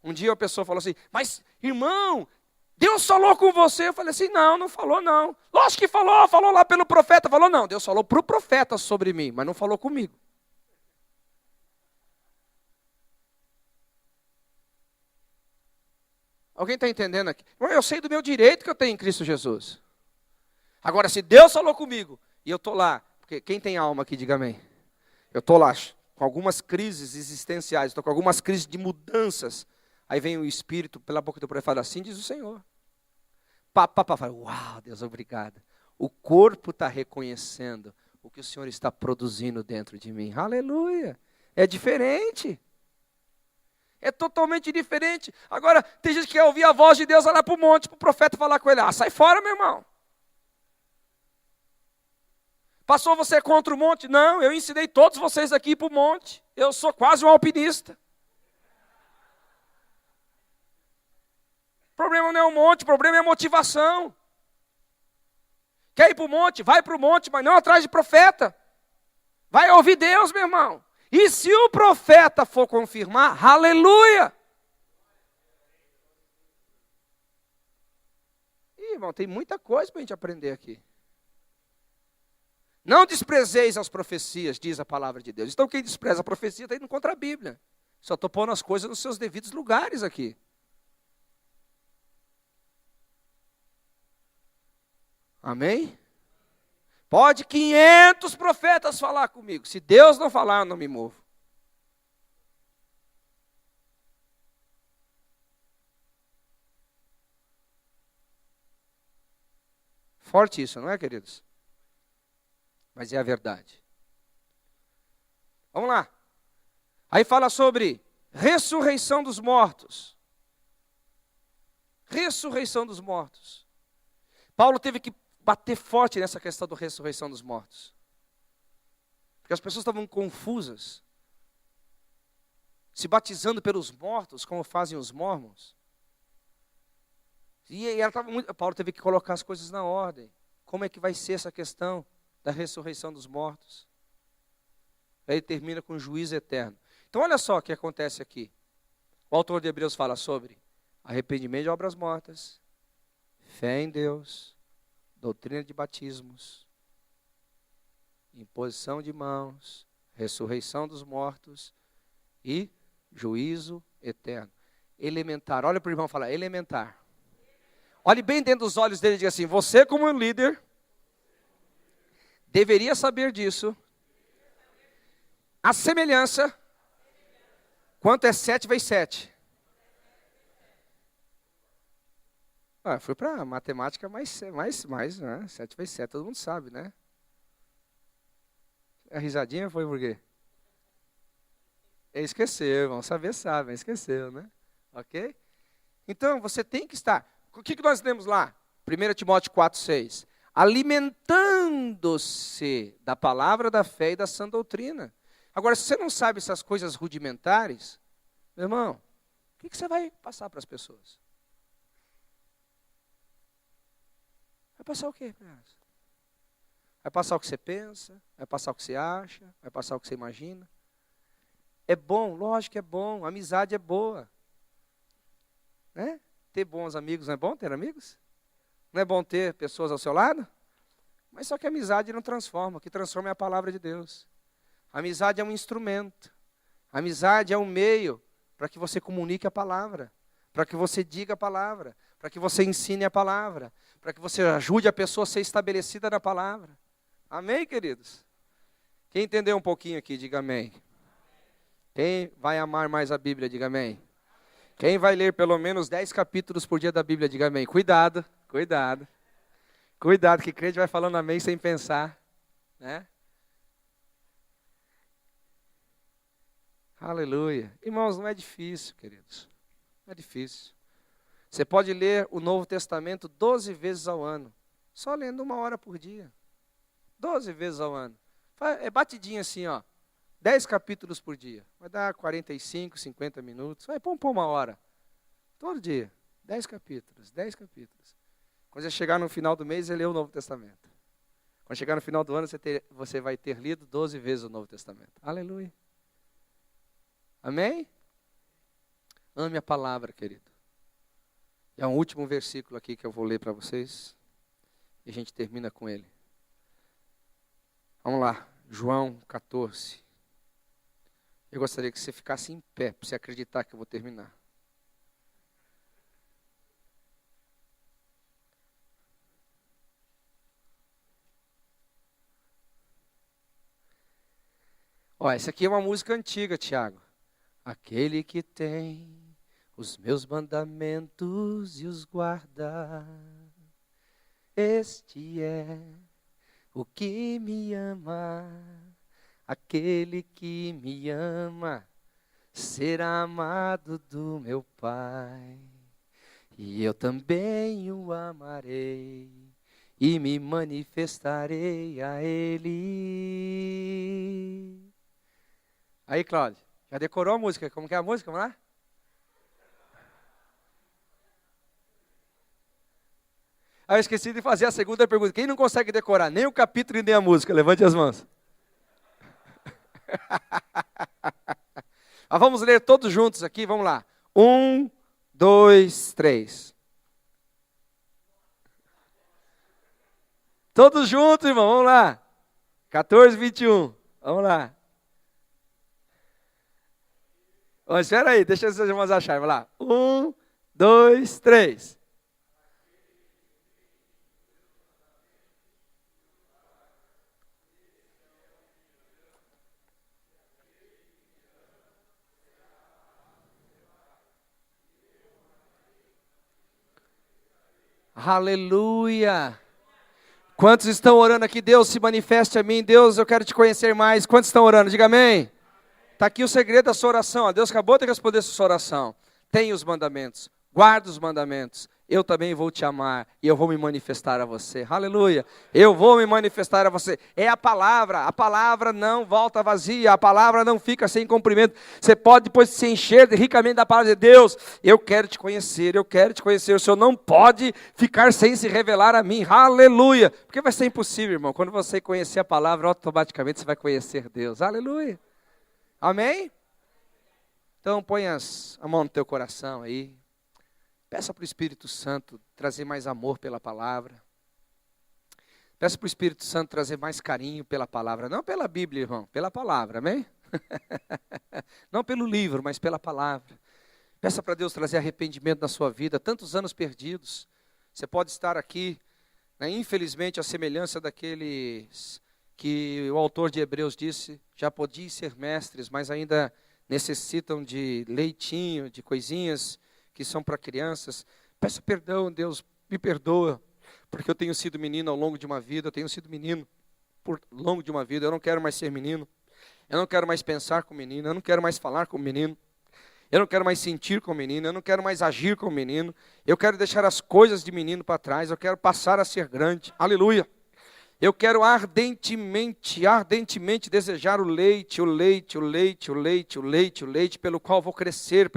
Um dia uma pessoa falou assim, mas irmão, Deus falou com você? Eu falei assim, não falou não. Lógico que falou lá pelo profeta. Falou não, Deus falou para o profeta sobre mim, mas não falou comigo. Alguém está entendendo aqui? Eu sei do meu direito que eu tenho em Cristo Jesus. Agora, se Deus falou comigo, e eu estou lá, porque quem tem alma aqui, diga amém. Eu estou lá, com algumas crises existenciais, estou com algumas crises de mudanças. Aí vem o Espírito, pela boca do profeta, fala, assim diz o Senhor. Fala, uau, Deus, obrigado. O corpo está reconhecendo o que o Senhor está produzindo dentro de mim. Aleluia. É diferente. É totalmente diferente. Agora, tem gente que quer ouvir a voz de Deus, vai lá para o monte, para o profeta falar com ele. Sai fora, meu irmão. Passou você contra o monte? Não, eu ensinei todos vocês aqui para o monte. Eu sou quase um alpinista. O problema não é o monte, o problema é a motivação. Quer ir para o monte? Vai para o monte, mas não atrás de profeta. Vai ouvir Deus, meu irmão. E se o profeta for confirmar, aleluia! Ih, irmão, tem muita coisa para a gente aprender aqui. Não desprezeis as profecias, diz a palavra de Deus. Então quem despreza a profecia está indo contra a Bíblia. Só estou pondo as coisas nos seus devidos lugares aqui. Amém? Pode 500 profetas falar comigo. Se Deus não falar, eu não me movo. Forte isso, não é, queridos? Mas é a verdade. Vamos lá. Aí fala sobre ressurreição dos mortos. Ressurreição dos mortos. Paulo teve que bater forte nessa questão da ressurreição dos mortos. Porque as pessoas estavam confusas. Se batizando pelos mortos, como fazem os mormons. E ela Paulo teve que colocar as coisas na ordem. Como é que vai ser essa questão da ressurreição dos mortos? Aí ele termina com o juízo eterno. Então olha só o que acontece aqui. O autor de Hebreus fala sobre arrependimento de obras mortas, fé em Deus, doutrina de batismos, imposição de mãos, ressurreição dos mortos e juízo eterno. Elementar. Olha para o irmão e fala, elementar. Olhe bem dentro dos olhos dele e diga assim, você como um líder, deveria saber disso. A semelhança, quanto é 7 vezes 7? Fui para matemática mais, né? 7 vezes 7, todo mundo sabe, né? A risadinha foi por quê? Esqueceu, vão saber, sabem, esqueceu, né? Ok? Então, você tem que estar. O que nós lemos lá? 1 Timóteo 4,6. Alimentando-se da palavra da fé e da sã doutrina. Agora, se você não sabe essas coisas rudimentares, meu irmão, o que você vai passar para as pessoas? Vai passar o quê para elas? Vai passar o que você pensa, vai passar o que você acha, vai passar o que você imagina. É bom, lógico que é bom, a amizade é boa. Né? Ter bons amigos não é bom ter amigos? Não é bom ter pessoas ao seu lado? Mas só que a amizade não transforma, o que transforma é a palavra de Deus. A amizade é um instrumento. A amizade é um meio para que você comunique a palavra, para que você diga a palavra, para que você ensine a palavra, para que você ajude a pessoa a ser estabelecida na palavra. Amém, queridos? Quem entendeu um pouquinho aqui, diga amém. Quem vai amar mais a Bíblia, diga amém. Quem vai ler pelo menos 10 capítulos por dia da Bíblia, diga amém. Cuidado, cuidado. Cuidado, que crente vai falando amém sem pensar. Né? Aleluia. Irmãos, não é difícil, queridos. Não é difícil. Você pode ler o Novo Testamento 12 vezes ao ano. Só lendo 1 hora por dia. 12 vezes ao ano. É batidinho assim, ó. 10 capítulos por dia. Vai dar 45, 50 minutos. Vai pôr 1 hora. Todo dia. 10 capítulos, 10 capítulos. Quando você chegar no final do mês, você lê o Novo Testamento. Quando chegar no final do ano, você vai ter lido 12 vezes o Novo Testamento. Aleluia. Amém? Ame a palavra, querido. E há um último versículo aqui que eu vou ler para vocês. E a gente termina com ele. Vamos lá. João 14. Eu gostaria que você ficasse em pé, para você acreditar que eu vou terminar. Ó, essa aqui é uma música antiga, Tiago. Aquele que tem os meus mandamentos e os guarda, este é o que me ama. Aquele que me ama será amado do meu Pai, e eu também o amarei e me manifestarei a Ele. Aí, Cláudio, já decorou a música? Como que é a música? Vamos lá? Ah, eu esqueci de fazer a segunda pergunta. Quem não consegue decorar nem o capítulo e nem a música? Levante as mãos. Mas vamos ler todos juntos aqui, vamos lá. 1, 2, 3. Todos juntos, irmão, vamos lá. 14, 21. Vamos lá. Oh, espera aí, deixa os irmãos acharem. Vamos lá. 1, 2, 3. Aleluia. Quantos estão orando aqui? Deus, se manifeste a mim. Deus, eu quero te conhecer mais. Quantos estão orando? Diga amém. Está aqui o segredo da sua oração. Ó. Deus acabou de responder a sua oração. Tenha os mandamentos. Guarda os mandamentos. Eu também vou te amar e eu vou me manifestar a você. Aleluia. Eu vou me manifestar a você. É a palavra não volta vazia, a palavra não fica sem cumprimento. Você pode depois se encher ricamente da palavra de Deus. Eu quero te conhecer, eu quero te conhecer. O Senhor não pode ficar sem se revelar a mim. Aleluia. Porque vai ser impossível, irmão. Quando você conhecer a palavra, automaticamente você vai conhecer Deus. Aleluia. Amém? Então põe a mão no teu coração aí. Peça para o Espírito Santo trazer mais amor pela palavra. Peça para o Espírito Santo trazer mais carinho pela palavra. Não pela Bíblia, irmão, pela palavra, amém? Não pelo livro, mas pela palavra. Peça para Deus trazer arrependimento na sua vida. Tantos anos perdidos. Você pode estar aqui, né, infelizmente, a semelhança daqueles que o autor de Hebreus disse, já podiam ser mestres, mas ainda necessitam de leitinho, de coisinhas que são para crianças. Peça perdão, Deus, me perdoa, porque eu tenho sido menino ao longo de uma vida, eu tenho sido menino por longo de uma vida, eu não quero mais ser menino, eu não quero mais pensar como menino, eu não quero mais falar como menino, eu não quero mais sentir como menino, eu não quero mais agir como menino, eu quero deixar as coisas de menino para trás, eu quero passar a ser grande, aleluia. Eu quero ardentemente desejar o leite, pelo qual vou crescer,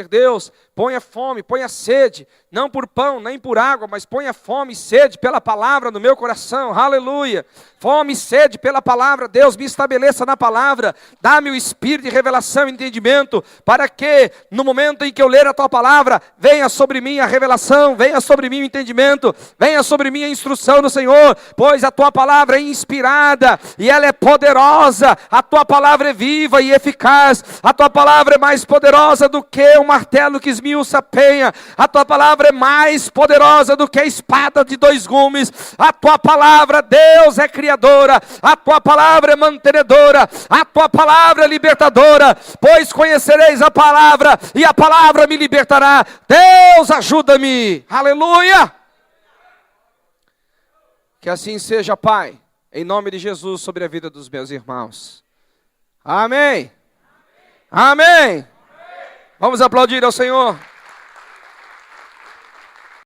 Deus, ponha fome, ponha sede, não por pão, nem por água, mas ponha fome e sede pela palavra no meu coração, aleluia. Fome e sede pela palavra, Deus, me estabeleça na palavra, dá-me o espírito de revelação e entendimento, para que no momento em que eu ler a tua palavra, venha sobre mim a revelação, venha sobre mim o entendimento, venha sobre mim a instrução do Senhor, pois a tua palavra é inspirada e ela é poderosa, a tua palavra é viva e eficaz, a tua palavra é mais poderosa do que o martelo que esmiuça a penha, a tua palavra é mais poderosa do que a espada de 2 gumes, a tua palavra, Deus, é criadora, a tua palavra é mantenedora, a tua palavra é libertadora, pois conhecereis a palavra e a palavra me libertará. Deus, ajuda-me, aleluia. Que assim seja, Pai, em nome de Jesus, sobre a vida dos meus irmãos. Amém. Amém. Vamos aplaudir ao Senhor.